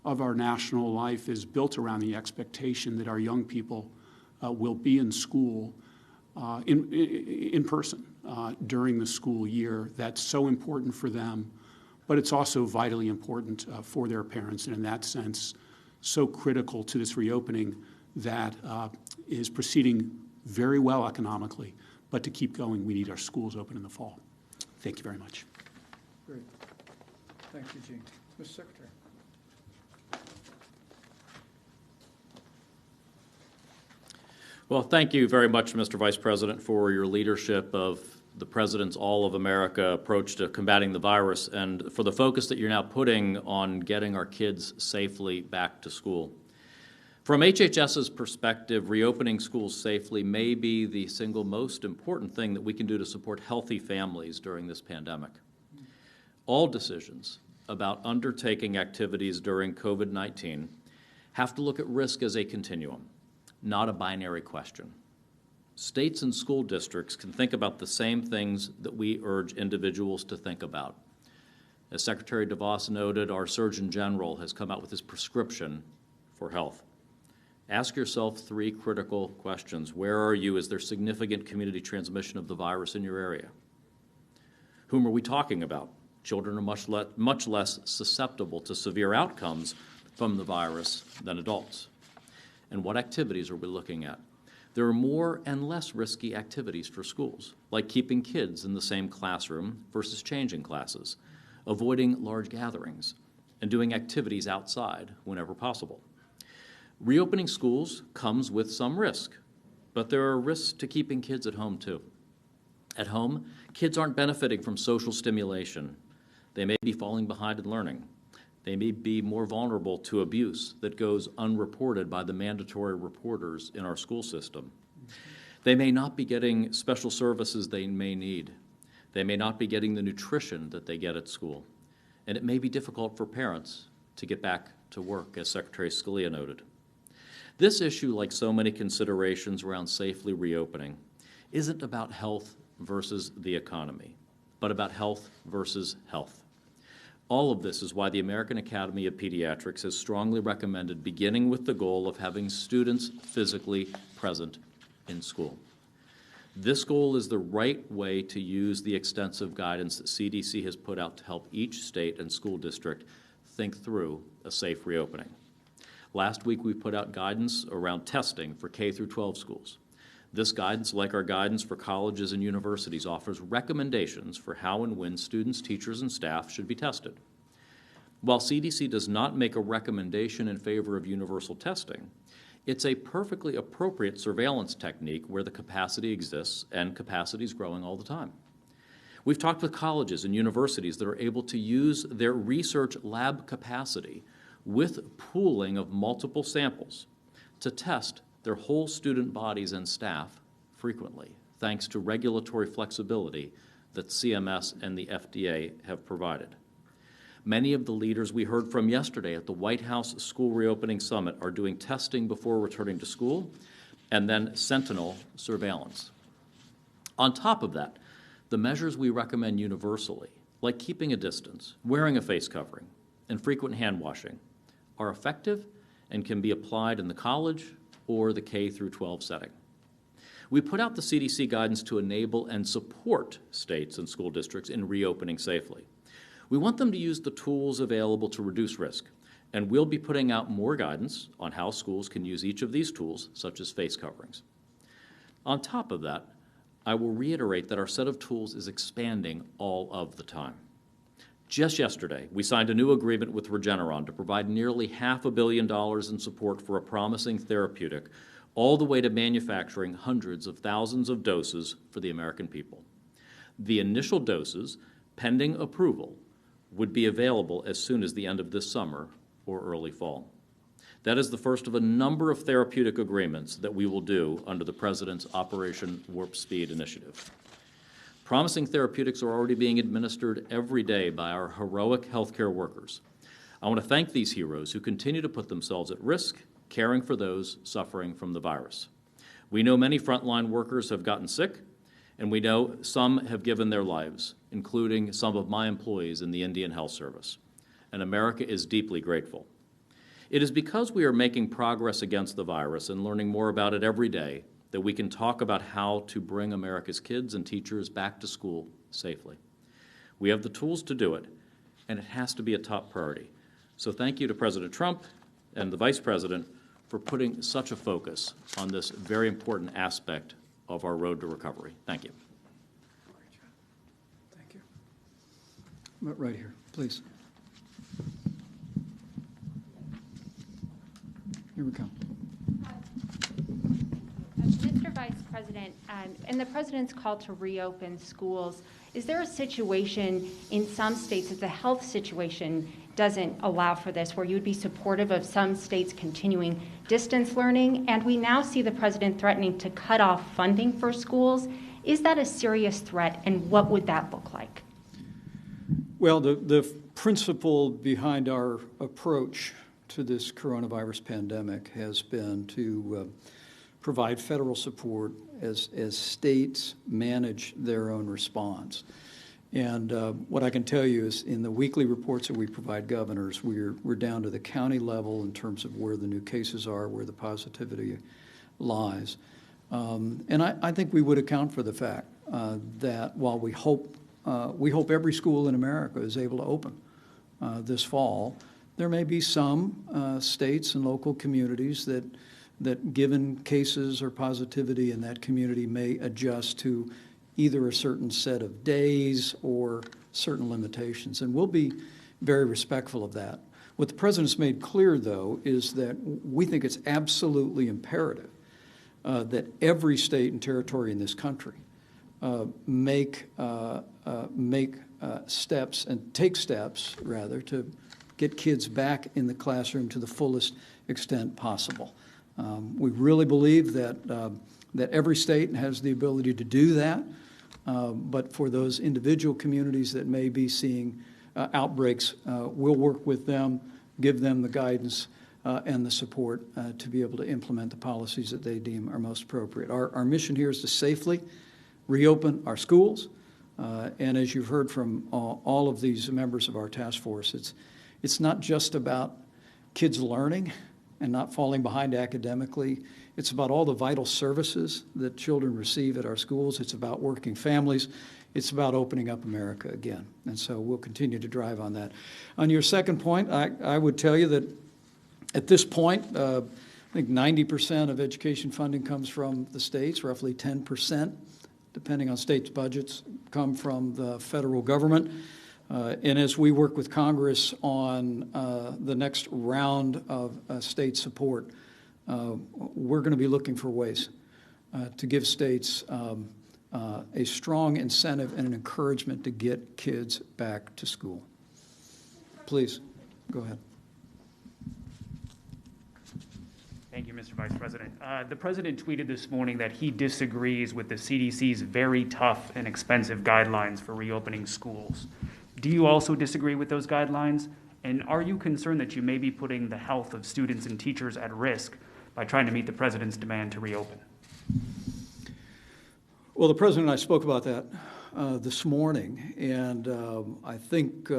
of our national life is built around the expectation that our young people will be in school in person during the school year. That's so important for them, but it's also vitally important for their parents, and in that sense, so critical to this reopening that is proceeding very well economically, but to keep going, we need our schools open in the fall. Thank you very much. Great. Thanks, Eugene. Mr. Secretary. Well, thank you very much, Mr. Vice President, for your leadership of the President's All of America approach to combating the virus and for the focus that you're now putting on getting our kids safely back to school. From HHS's perspective, reopening schools safely may be the single most important thing that we can do to support healthy families during this pandemic. All decisions about undertaking activities during COVID-19 have to look at risk as a continuum, not a binary question. States and school districts can think about the same things that we urge individuals to think about. As Secretary DeVos noted, our Surgeon General has come out with his prescription for health. Ask yourself 3 critical questions. Where are you? Is there significant community transmission of the virus in your area? Whom are we talking about? Children are much less susceptible to severe outcomes from the virus than adults. And what activities are we looking at? There are more and less risky activities for schools, like keeping kids in the same classroom versus changing classes, avoiding large gatherings, and doing activities outside whenever possible. Reopening schools comes with some risk, but there are risks to keeping kids at home too. At home, kids aren't benefiting from social stimulation. They may be falling behind in learning. They may be more vulnerable to abuse that goes unreported by the mandatory reporters in our school system. They may not be getting special services they may need. They may not be getting the nutrition that they get at school. And it may be difficult for parents to get back to work, as Secretary Scalia noted. This issue, like so many considerations around safely reopening, isn't about health versus the economy, but about health versus health. All of this is why the American Academy of Pediatrics has strongly recommended beginning with the goal of having students physically present in school. This goal is the right way to use the extensive guidance that CDC has put out to help each state and school district think through a safe reopening. Last week, we put out guidance around testing for K through 12 schools. This guidance, like our guidance for colleges and universities, offers recommendations for how and when students, teachers, and staff should be tested. While CDC does not make a recommendation in favor of universal testing, it's a perfectly appropriate surveillance technique where the capacity exists, and capacity is growing all the time. We've talked with colleges and universities that are able to use their research lab capacity with pooling of multiple samples to test their whole student bodies and staff frequently, thanks to regulatory flexibility that CMS and the FDA have provided. Many of the leaders we heard from yesterday at the White House School Reopening Summit are doing testing before returning to school and then sentinel surveillance. On top of that, the measures we recommend universally, like keeping a distance, wearing a face covering, and frequent hand washing, are effective and can be applied in the college or the K through 12 setting. We put out the CDC guidance to enable and support states and school districts in reopening safely. We want them to use the tools available to reduce risk, and we'll be putting out more guidance on how schools can use each of these tools, such as face coverings. On top of that, I will reiterate that our set of tools is expanding all of the time. Just yesterday, we signed a new agreement with Regeneron to provide nearly $500 million in support for a promising therapeutic, all the way to manufacturing hundreds of thousands of doses for the American people. The initial doses, pending approval, would be available as soon as the end of this summer or early fall. That is the first of a number of therapeutic agreements that we will do under the President's Operation Warp Speed initiative. Promising therapeutics are already being administered every day by our heroic healthcare workers. I want to thank these heroes who continue to put themselves at risk, caring for those suffering from the virus. We know many frontline workers have gotten sick, and we know some have given their lives, including some of my employees in the Indian Health Service. And America is deeply grateful. It is because we are making progress against the virus and learning more about it every day that we can talk about how to bring America's kids and teachers back to school safely. We have the tools to do it, and it has to be a top priority. So thank you to President Trump and the Vice President for putting such a focus on this very important aspect of our road to recovery. Thank you. Thank you. Right here, please. Here we come. Mr. Vice President, in the President's call to reopen schools, is there a situation in some states that the health situation doesn't allow for this, where you would be supportive of some states continuing distance learning? And we now see the President threatening to cut off funding for schools. Is that a serious threat, and what would that look like? Well, the principle behind our approach to this coronavirus pandemic has been to provide federal support as states manage their own response. And what I can tell you is in the weekly reports that we provide governors, we're down to the county level in terms of where the new cases are, where the positivity lies. And I think we would account for the fact that while we hope every school in America is able to open this fall, there may be some states and local communities that given cases or positivity in that community may adjust to either a certain set of days or certain limitations. And we'll be very respectful of that. What the President's made clear, though, is that we think it's absolutely imperative that every state and territory in this country make steps and take steps, rather, to get kids back in the classroom to the fullest extent possible. We really believe that every state has the ability to do that, but for those individual communities that may be seeing outbreaks, we'll work with them, give them the guidance and the support to be able to implement the policies that they deem are most appropriate. Our mission here is to safely reopen our schools, and as you've heard from all of these members of our task force, it's not just about kids learning and not falling behind academically. It's about all the vital services that children receive at our schools. It's about working families. It's about opening up America again. And so we'll continue to drive on that. On your second point, I would tell you that at this point, I think 90% of education funding comes from the states, roughly 10%, depending on states' budgets, come from the federal government. And as we work with Congress on the next round of state support, we're going to be looking for ways to give states a strong incentive and an encouragement to get kids back to school. Please, go ahead. Mr. Vice President. The President tweeted this morning that he disagrees with the CDC's very tough and expensive guidelines for reopening schools. Do you also disagree with those guidelines? And are you concerned that you may be putting the health of students and teachers at risk by trying to meet the President's demand to reopen? Well, the President and I spoke about that this morning, and I think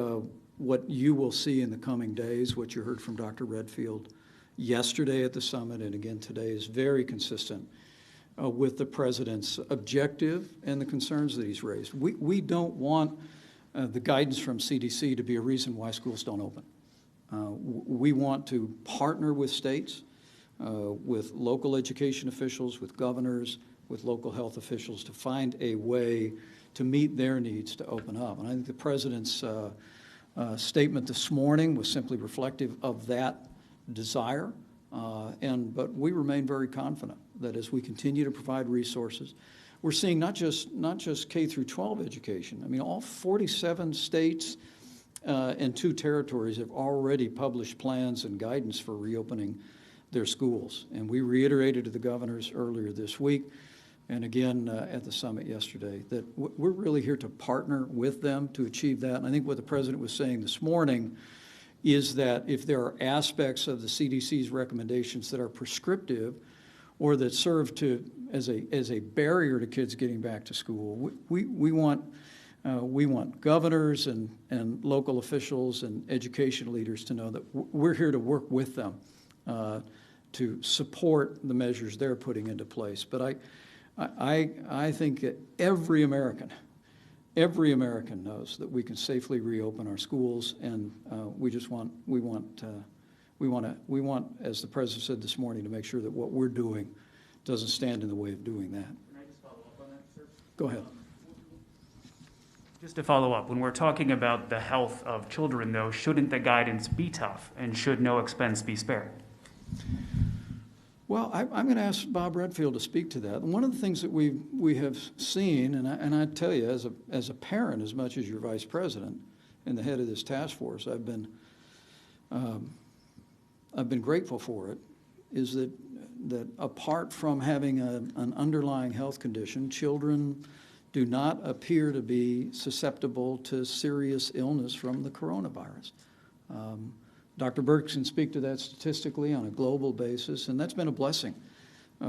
what you will see in the coming days, what you heard from Dr. Redfield yesterday at the summit and again today, is very consistent with the President's objective and the concerns that he's raised. We don't want the guidance from CDC to be a reason why schools don't open. We want to partner with states, with local education officials, with governors, with local health officials to find a way to meet their needs to open up. And I think the President's statement this morning was simply reflective of that desire. But we remain very confident that as we continue to provide resources, we're seeing not just K through 12 education. I mean, all 47 states and 2 territories have already published plans and guidance for reopening their schools. And we reiterated to the governors earlier this week and again at the summit yesterday that we're really here to partner with them to achieve that. And I think what the President was saying this morning is that if there are aspects of the CDC's recommendations that are prescriptive or that serve as a barrier to kids getting back to school, we want governors and local officials and education leaders to know that we're here to work with them to support the measures they're putting into place. But I think that every American knows that we can safely reopen our schools, and we want, as the President said this morning, to make sure that what we're doing doesn't stand in the way of doing that. Can I just follow up on that, sir? Go ahead. Just to follow up, when we're talking about the health of children, though, shouldn't the guidance be tough, and should no expense be spared? Well, I'm going to ask Bob Redfield to speak to that. One of the things that we have seen, and I tell you, as a parent, as much as your Vice President and the head of this task force, I've been grateful for it, is that apart from having an underlying health condition, children do not appear to be susceptible to serious illness from the coronavirus. Dr. Burke can speak to that statistically on a global basis, and that's been a blessing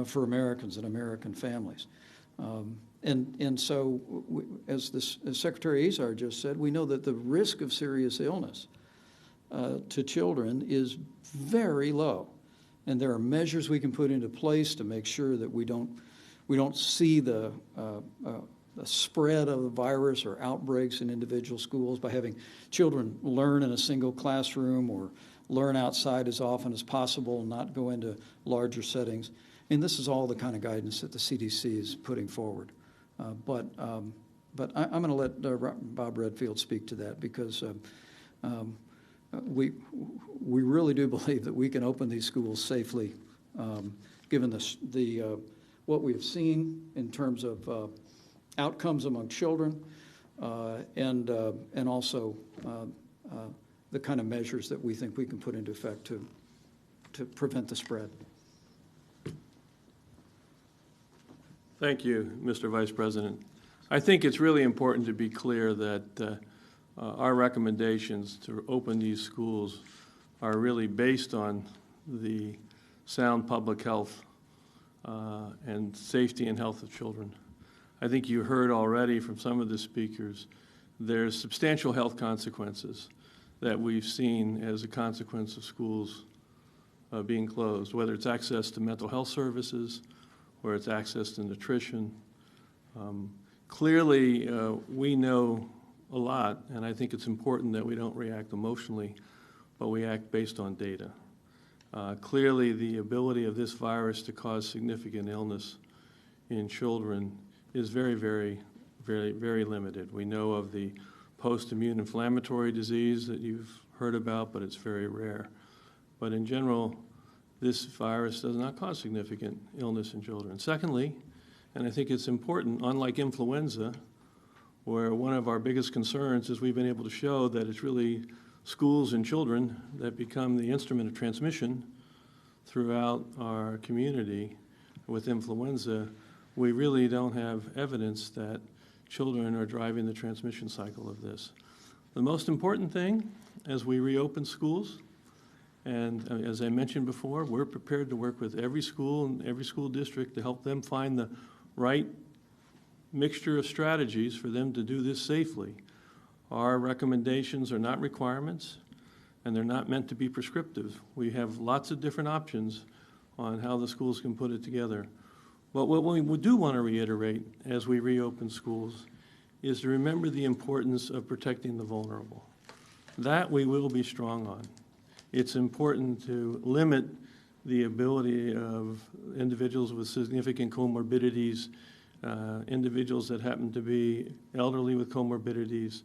for Americans and American families. And so, as Secretary Azar just said, we know that the risk of serious illness to children is very low, and there are measures we can put into place to make sure that we don't see the spread of the virus or outbreaks in individual schools by having children learn in a single classroom or learn outside as often as possible and not go into larger settings. And this is all the kind of guidance that the CDC is putting forward. But I'm going to let Bob Redfield speak to that because we really do believe that we can open these schools safely, given what we have seen in terms of outcomes among children, and also the kind of measures that we think we can put into effect to prevent the spread. Thank you, Mr. Vice President. I think it's really important to be clear that our recommendations to open these schools are really based on the sound public health and safety and health of children. I think you heard already from some of the speakers, there's substantial health consequences that we've seen as a consequence of schools being closed, whether it's access to mental health services, where it's access to nutrition. Clearly, we know a lot, and I think it's important that we don't react emotionally, but we act based on data. Clearly, the ability of this virus to cause significant illness in children is very, very, very, very limited. We know of the post-immune inflammatory disease that you've heard about, but it's very rare. But in general, this virus does not cause significant illness in children. Secondly, and I think it's important, unlike influenza, where one of our biggest concerns is we've been able to show that it's really schools and children that become the instrument of transmission throughout our community with influenza, we really don't have evidence that children are driving the transmission cycle of this. The most important thing as we reopen schools, and as I mentioned before, we're prepared to work with every school and every school district to help them find the right mixture of strategies for them to do this safely. Our recommendations are not requirements, and they're not meant to be prescriptive. We have lots of different options on how the schools can put it together. But what we do want to reiterate as we reopen schools is to remember the importance of protecting the vulnerable. That we will be strong on. It's important to limit the ability of individuals with significant comorbidities, individuals that happen to be elderly with comorbidities.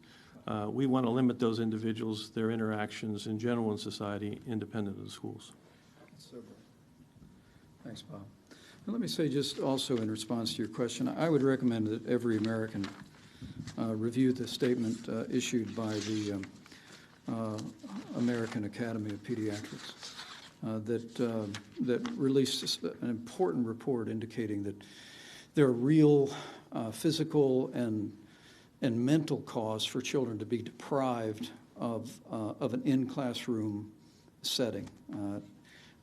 We want to limit those individuals, their interactions in general in society, independent of the schools. Thanks, Bob. And let me say, just also in response to your question, I would recommend that every American review the statement issued by the American Academy of Pediatrics that released an important report indicating that there are real physical and mental cause for children to be deprived of an in-classroom setting.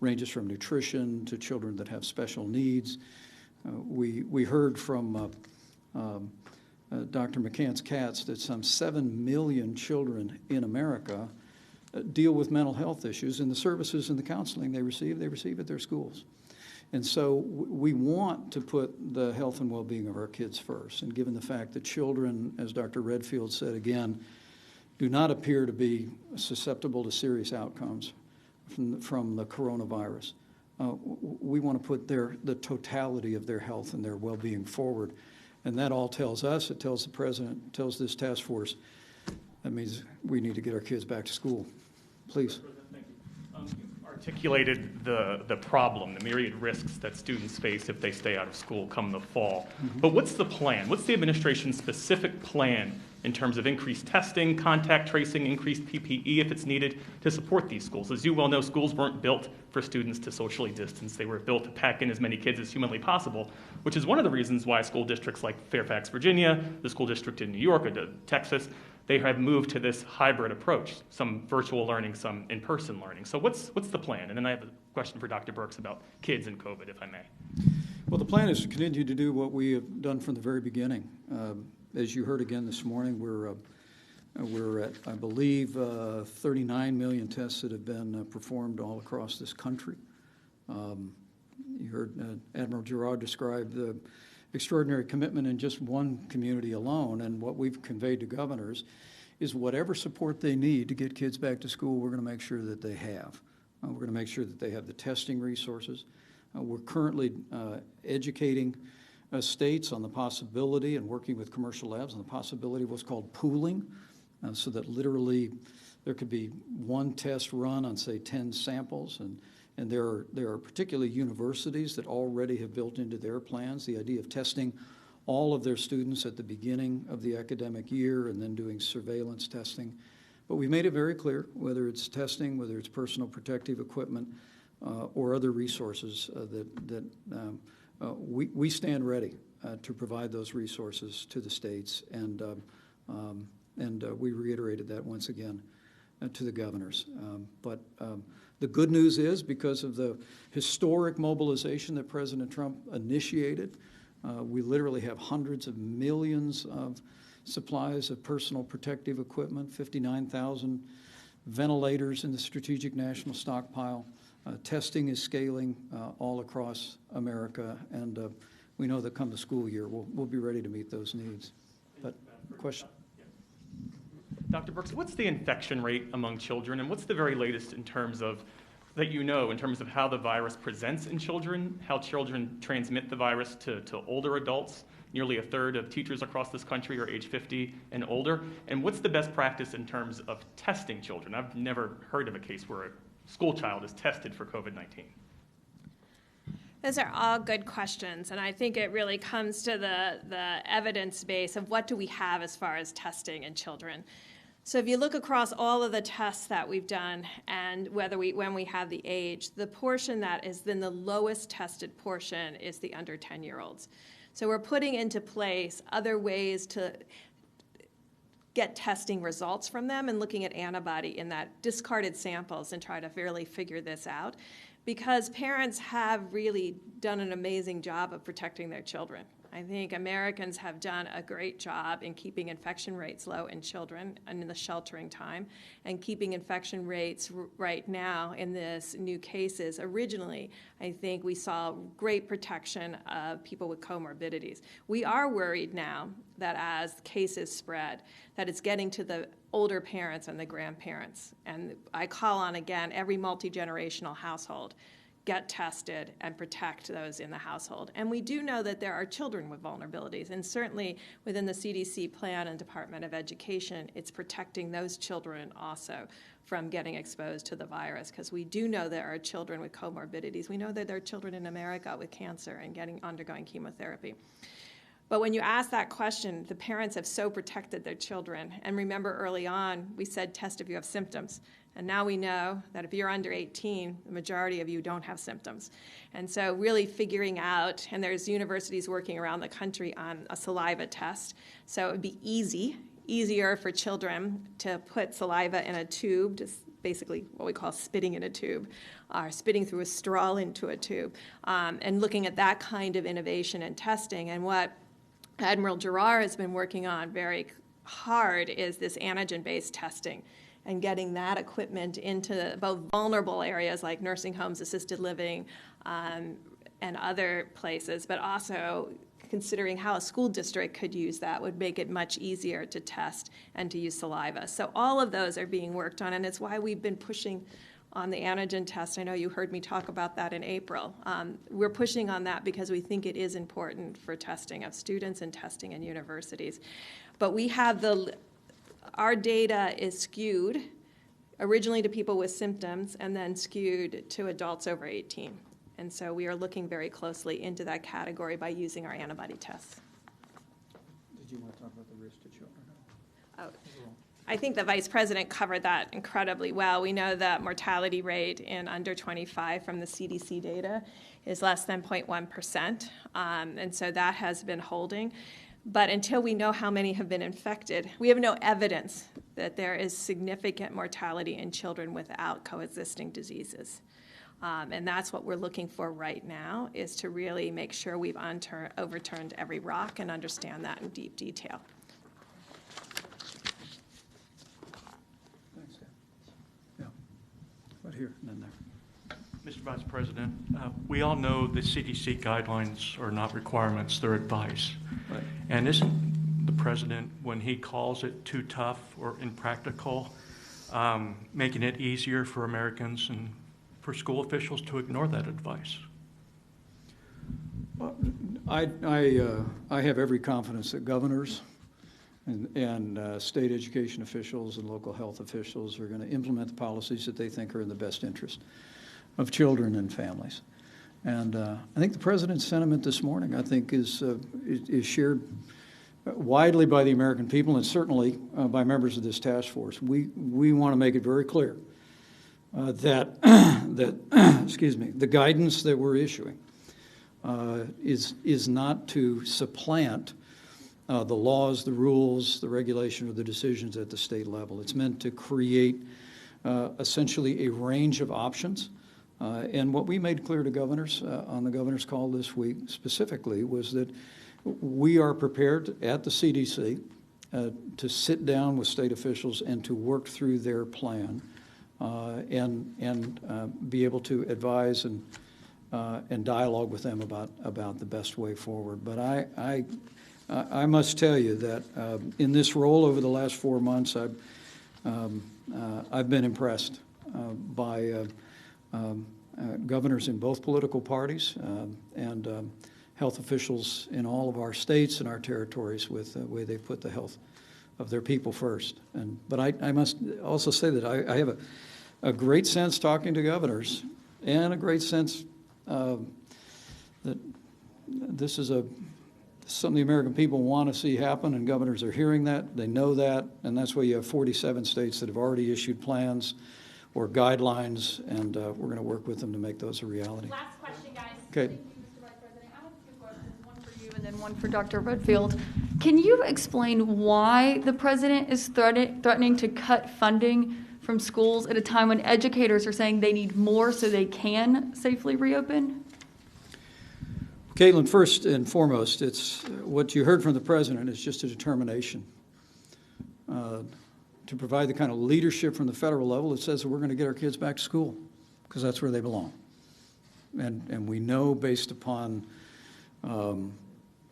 Ranges from nutrition to children that have special needs. We heard from Dr. McCann's Cats that some 7 million children in America deal with mental health issues, and the services and the counseling they receive at their schools. And so we want to put the health and well-being of our kids first. And given the fact that children, as Dr. Redfield said again, do not appear to be susceptible to serious outcomes from the coronavirus, we want to put the totality of their health and their well-being forward. And that all tells us, it tells the president, it tells this task force, that means we need to get our kids back to school. Please. Thank you. You articulated the problem, the myriad risks that students face if they stay out of school come the fall. But what's the plan? What's the administration's specific plan in terms of increased testing, contact tracing, increased PPE if it's needed to support these schools? As you well know, schools weren't built for students to socially distance. They were built to pack in as many kids as humanly possible, which is one of the reasons why school districts like Fairfax, Virginia, the school district in New York, or Texas, they have moved to this hybrid approach, some virtual learning, some in-person learning. So what's the plan? And then I have a question for Dr. Birx about kids and COVID, if I may. Well, the plan is to continue to do what we have done from the very beginning. As you heard again this morning, we're at, I believe, 39 million tests that have been performed all across this country. You heard Admiral Girard describe the extraordinary commitment in just one community alone, and what we've conveyed to governors is whatever support they need to get kids back to school, we're going to make sure that they have. We're going to make sure that they have the testing resources. We're currently educating states on the possibility and working with commercial labs on the possibility of what's called pooling, so that literally there could be one test run on, say, 10 samples, and there are particularly universities that already have built into their plans the idea of testing all of their students at the beginning of the academic year and then doing surveillance testing. But we've made it very clear, whether it's testing, whether it's personal protective equipment, or other resources that we stand ready to provide those resources to the states, and we reiterated that once again to the governors. But the good news is, because of the historic mobilization that President Trump initiated, we literally have hundreds of millions of supplies of personal protective equipment, 59,000 ventilators in the Strategic National Stockpile. Testing is scaling all across America, and we know that come the school year, we'll be ready to meet those needs. But question? Dr. Birx, what's the infection rate among children, and what's the very latest in terms of in terms of how the virus presents in children, how children transmit the virus to older adults? Nearly a third of teachers across this country are age 50 and older. And what's the best practice in terms of testing children? I've never heard of a case where a school child is tested for COVID-19. Those are all good questions, and I think it really comes to the evidence base of what do we have as far as testing in children. So if you look across all of the tests that we've done and when we have the age, the portion that has been the lowest tested portion is the under 10-year-olds. So we're putting into place other ways to get testing results from them and looking at antibody in that discarded samples and try to really figure this out, because parents have really done an amazing job of protecting their children. I think Americans have done a great job in keeping infection rates low in children and in the sheltering time, and keeping infection rates right now in this new cases. Originally, I think we saw great protection of people with comorbidities. We are worried now that as cases spread, that it's getting to the older parents and the grandparents. And I call on, again, every multi-generational household, get tested and protect those in the household. And we do know that there are children with vulnerabilities, and certainly within the CDC plan and Department of Education, it's protecting those children also from getting exposed to the virus, because we do know there are children with comorbidities. We know that there are children in America with cancer and undergoing chemotherapy. But when you ask that question, the parents have so protected their children. And remember, early on, we said test if you have symptoms. And now we know that if you're under 18, the majority of you don't have symptoms. And so really figuring out, and there's universities working around the country on a saliva test. So it would be easier for children to put saliva in a tube, just basically what we call spitting in a tube, or spitting through a straw into a tube, and looking at that kind of innovation and testing. And what Admiral Giroir has been working on very hard is this antigen-based testing, and getting that equipment into both vulnerable areas like nursing homes, assisted living, and other places, but also considering how a school district could use that would make it much easier to test and to use saliva. So all of those are being worked on, and it's why we've been pushing on the antigen test. I know you heard me talk about that in April. We're pushing on that because we think it is important for testing of students and testing in universities. But we have our data is skewed originally to people with symptoms and then skewed to adults over 18. And so we are looking very closely into that category by using our antibody tests. Did you want to talk about the risk to children? Oh, I think the Vice President covered that incredibly well. We know that mortality rate in under 25 from the CDC data is less than 0.1%, and so that has been holding. But until we know how many have been infected, we have no evidence that there is significant mortality in children without coexisting diseases. And that's what we're looking for right now, is to really make sure we've overturned every rock and understand that in deep detail. Thanks, Dan. Yeah. Right here and then there. Mr. Vice President, we all know the CDC guidelines are not requirements, they're advice. Right. And isn't the President, when he calls it too tough or impractical, making it easier for Americans and for school officials to ignore that advice? Well, I have every confidence that governors and state education officials and local health officials are going to implement the policies that they think are in the best interest of children and families. And I think the President's sentiment this morning, I think, is shared widely by the American people and certainly by members of this task force. We want to make it very clear that excuse me, the guidance that we're issuing is not to supplant the laws, the rules, the regulation, or the decisions at the state level. It's meant to create essentially a range of options. And what we made clear to governors on the governor's call this week specifically was that we are prepared at the CDC to sit down with state officials and to work through their plan and be able to advise and dialogue with them about the best way forward. But I must tell you that in this role over the last 4 months, I've been impressed by governors in both political parties and health officials in all of our states and our territories with the way they put the health of their people first. But I must also say that I have a great sense talking to governors and a great sense that this is something the American people want to see happen, and governors are hearing that. They know that, and that's why you have 47 states that have already issued plans or guidelines, and we're going to work with them to make those a reality. Last question, guys. Okay. Thank you, Mr. Vice President. I have two questions, one for you and then one for Dr. Redfield. Can you explain why the president is threatening to cut funding from schools at a time when educators are saying they need more so they can safely reopen? Caitlin, first and foremost, it's what you heard from the president is just a determination to provide the kind of leadership from the federal level that says that we're going to get our kids back to school because that's where they belong. And we know based upon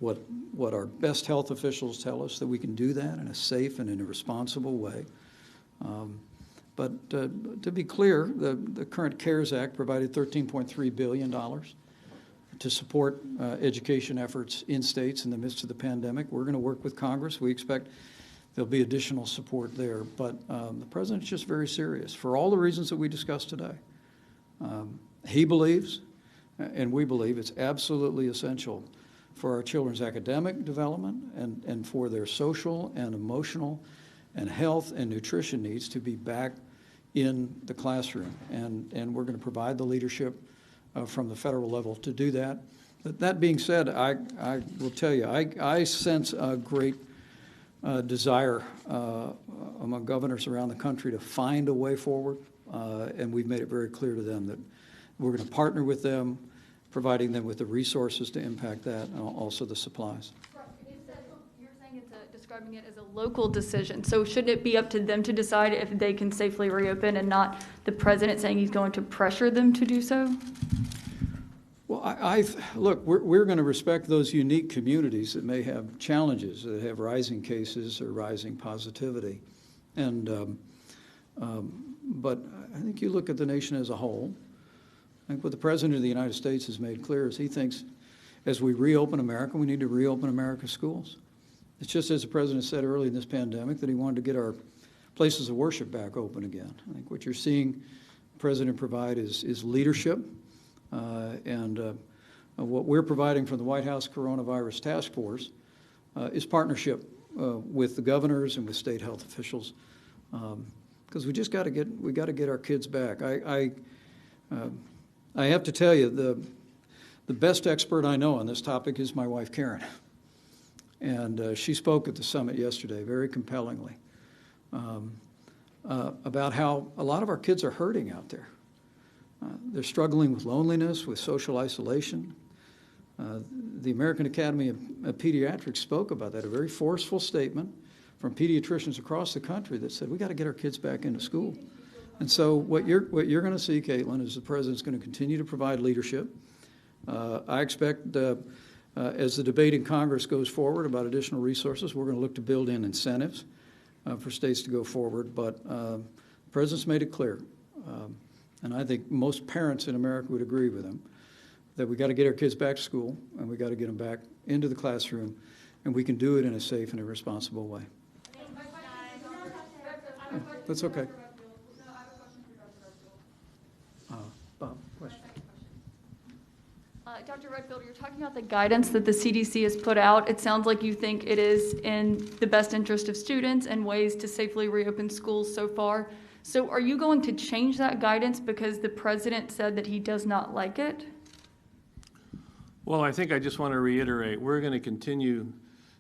what our best health officials tell us that we can do that in a safe and in a responsible way. But to be clear, the current CARES Act provided $13.3 billion to support education efforts in states in the midst of the pandemic. We're going to work with Congress. We expect there'll be additional support there. But the president's just very serious for all the reasons that we discussed today. He believes, and we believe, it's absolutely essential for our children's academic development and for their social and emotional and health and nutrition needs to be back in the classroom. And we're going to provide the leadership from the federal level to do that. But that being said, I will tell you, I sense a great desire among governors around the country to find a way forward, and we've made it very clear to them that we're going to partner with them, providing them with the resources to impact that, and also the supplies. You're saying describing it as a local decision. So shouldn't it be up to them to decide if they can safely reopen and not the president saying he's going to pressure them to do so? Well, look, we're going to respect those unique communities that may have challenges, that have rising cases or rising positivity. And but I think you look at the nation as a whole. I think what the President of the United States has made clear is he thinks as we reopen America, we need to reopen America's schools. It's just as the President said early in this pandemic that he wanted to get our places of worship back open again. I think what you're seeing the President provide is leadership. And what we're providing from the White House Coronavirus Task Force is partnership with the governors and with state health officials, because we just got to get our kids back. I have to tell you, the best expert I know on this topic is my wife Karen, and she spoke at the summit yesterday very compellingly about how a lot of our kids are hurting out there. They're struggling with loneliness, with social isolation. The American Academy of Pediatrics spoke about that, a very forceful statement from pediatricians across the country that said, we got to get our kids back into school. And so what you're going to see, Caitlin, is the president's going to continue to provide leadership. I expect as the debate in Congress goes forward about additional resources, we're going to look to build in incentives for states to go forward. But the president's made it clear. And I think most parents in America would agree with him that we got to get our kids back to school and we got to get them back into the classroom, and we can do it in a safe and a responsible way. That's okay. Bob, question. Dr. Redfield, you're talking about the guidance that the CDC has put out. It sounds like you think it is in the best interest of students and ways to safely reopen schools so far. So are you going to change that guidance because the president said that he does not like it? Well, I think I just want to reiterate, we're going to continue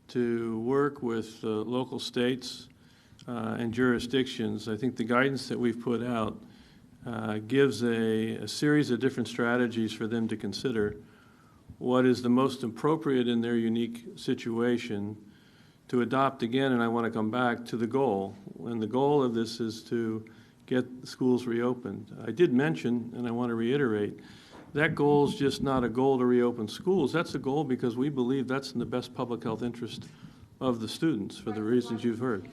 to work with local states and jurisdictions. I think the guidance that we've put out gives a series of different strategies for them to consider what is the most appropriate in their unique situation to adopt again, and I want to come back to the goal. And the goal of this is to get the schools reopened. I did mention, and I want to reiterate, that goal is just not a goal to reopen schools. That's a goal because we believe that's in the best public health interest of the students for the reasons you've heard.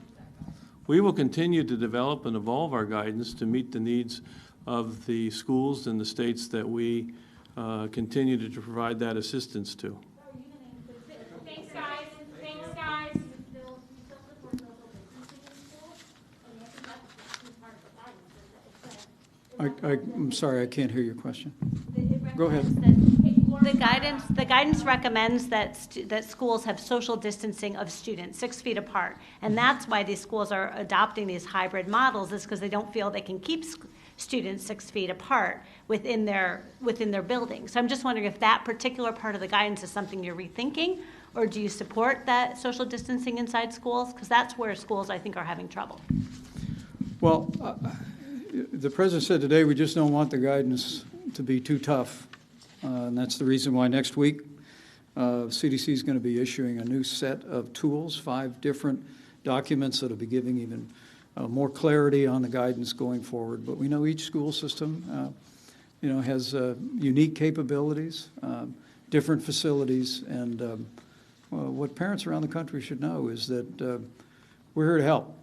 We will continue to develop and evolve our guidance to meet the needs of the schools and the states that we continue to provide that assistance to. Thanks, guys. Thanks, guys. I'm sorry, I can't hear your question. Go ahead. Laura The guidance recommends that schools have social distancing of students 6 feet apart. And that's why these schools are adopting these hybrid models, is because they don't feel they can keep students 6 feet apart within their building. So I'm just wondering if that particular part of the guidance is something you're rethinking, or do you support that social distancing inside schools? Because that's where schools, I think, are having trouble. Well, the president said today we just don't want the guidance to be too tough. And that's the reason why next week CDC is going to be issuing a new set of tools, 5 different documents that will be giving even more clarity on the guidance going forward. But we know each school system, has unique capabilities, different facilities, and what parents around the country should know is that we're here to help.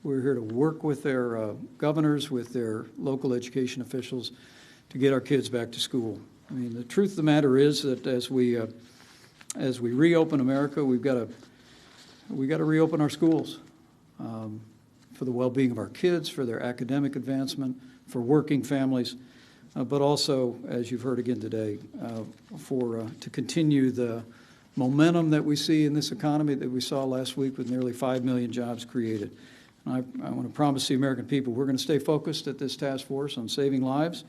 We're here to work with their governors, with their local education officials to get our kids back to school. I mean, the truth of the matter is that as we reopen America, we've got to reopen our schools for the well-being of our kids, for their academic advancement, for working families, but also, as you've heard again today, to continue the momentum that we see in this economy that we saw last week with nearly 5 million jobs created. I want to promise the American people we're going to stay focused at this task force on saving lives,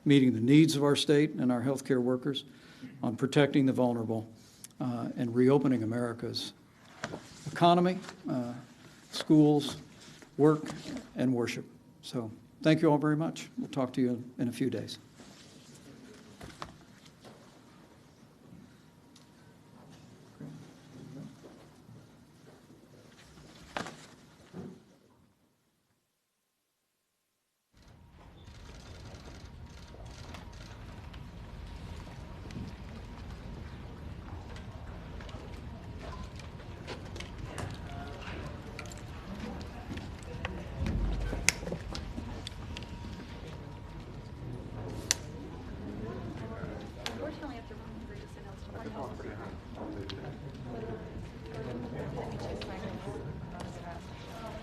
meeting the needs of our state and our healthcare workers, on protecting the vulnerable, and reopening America's economy, schools, work, and worship. So thank you all very much. We'll talk to you in a few days.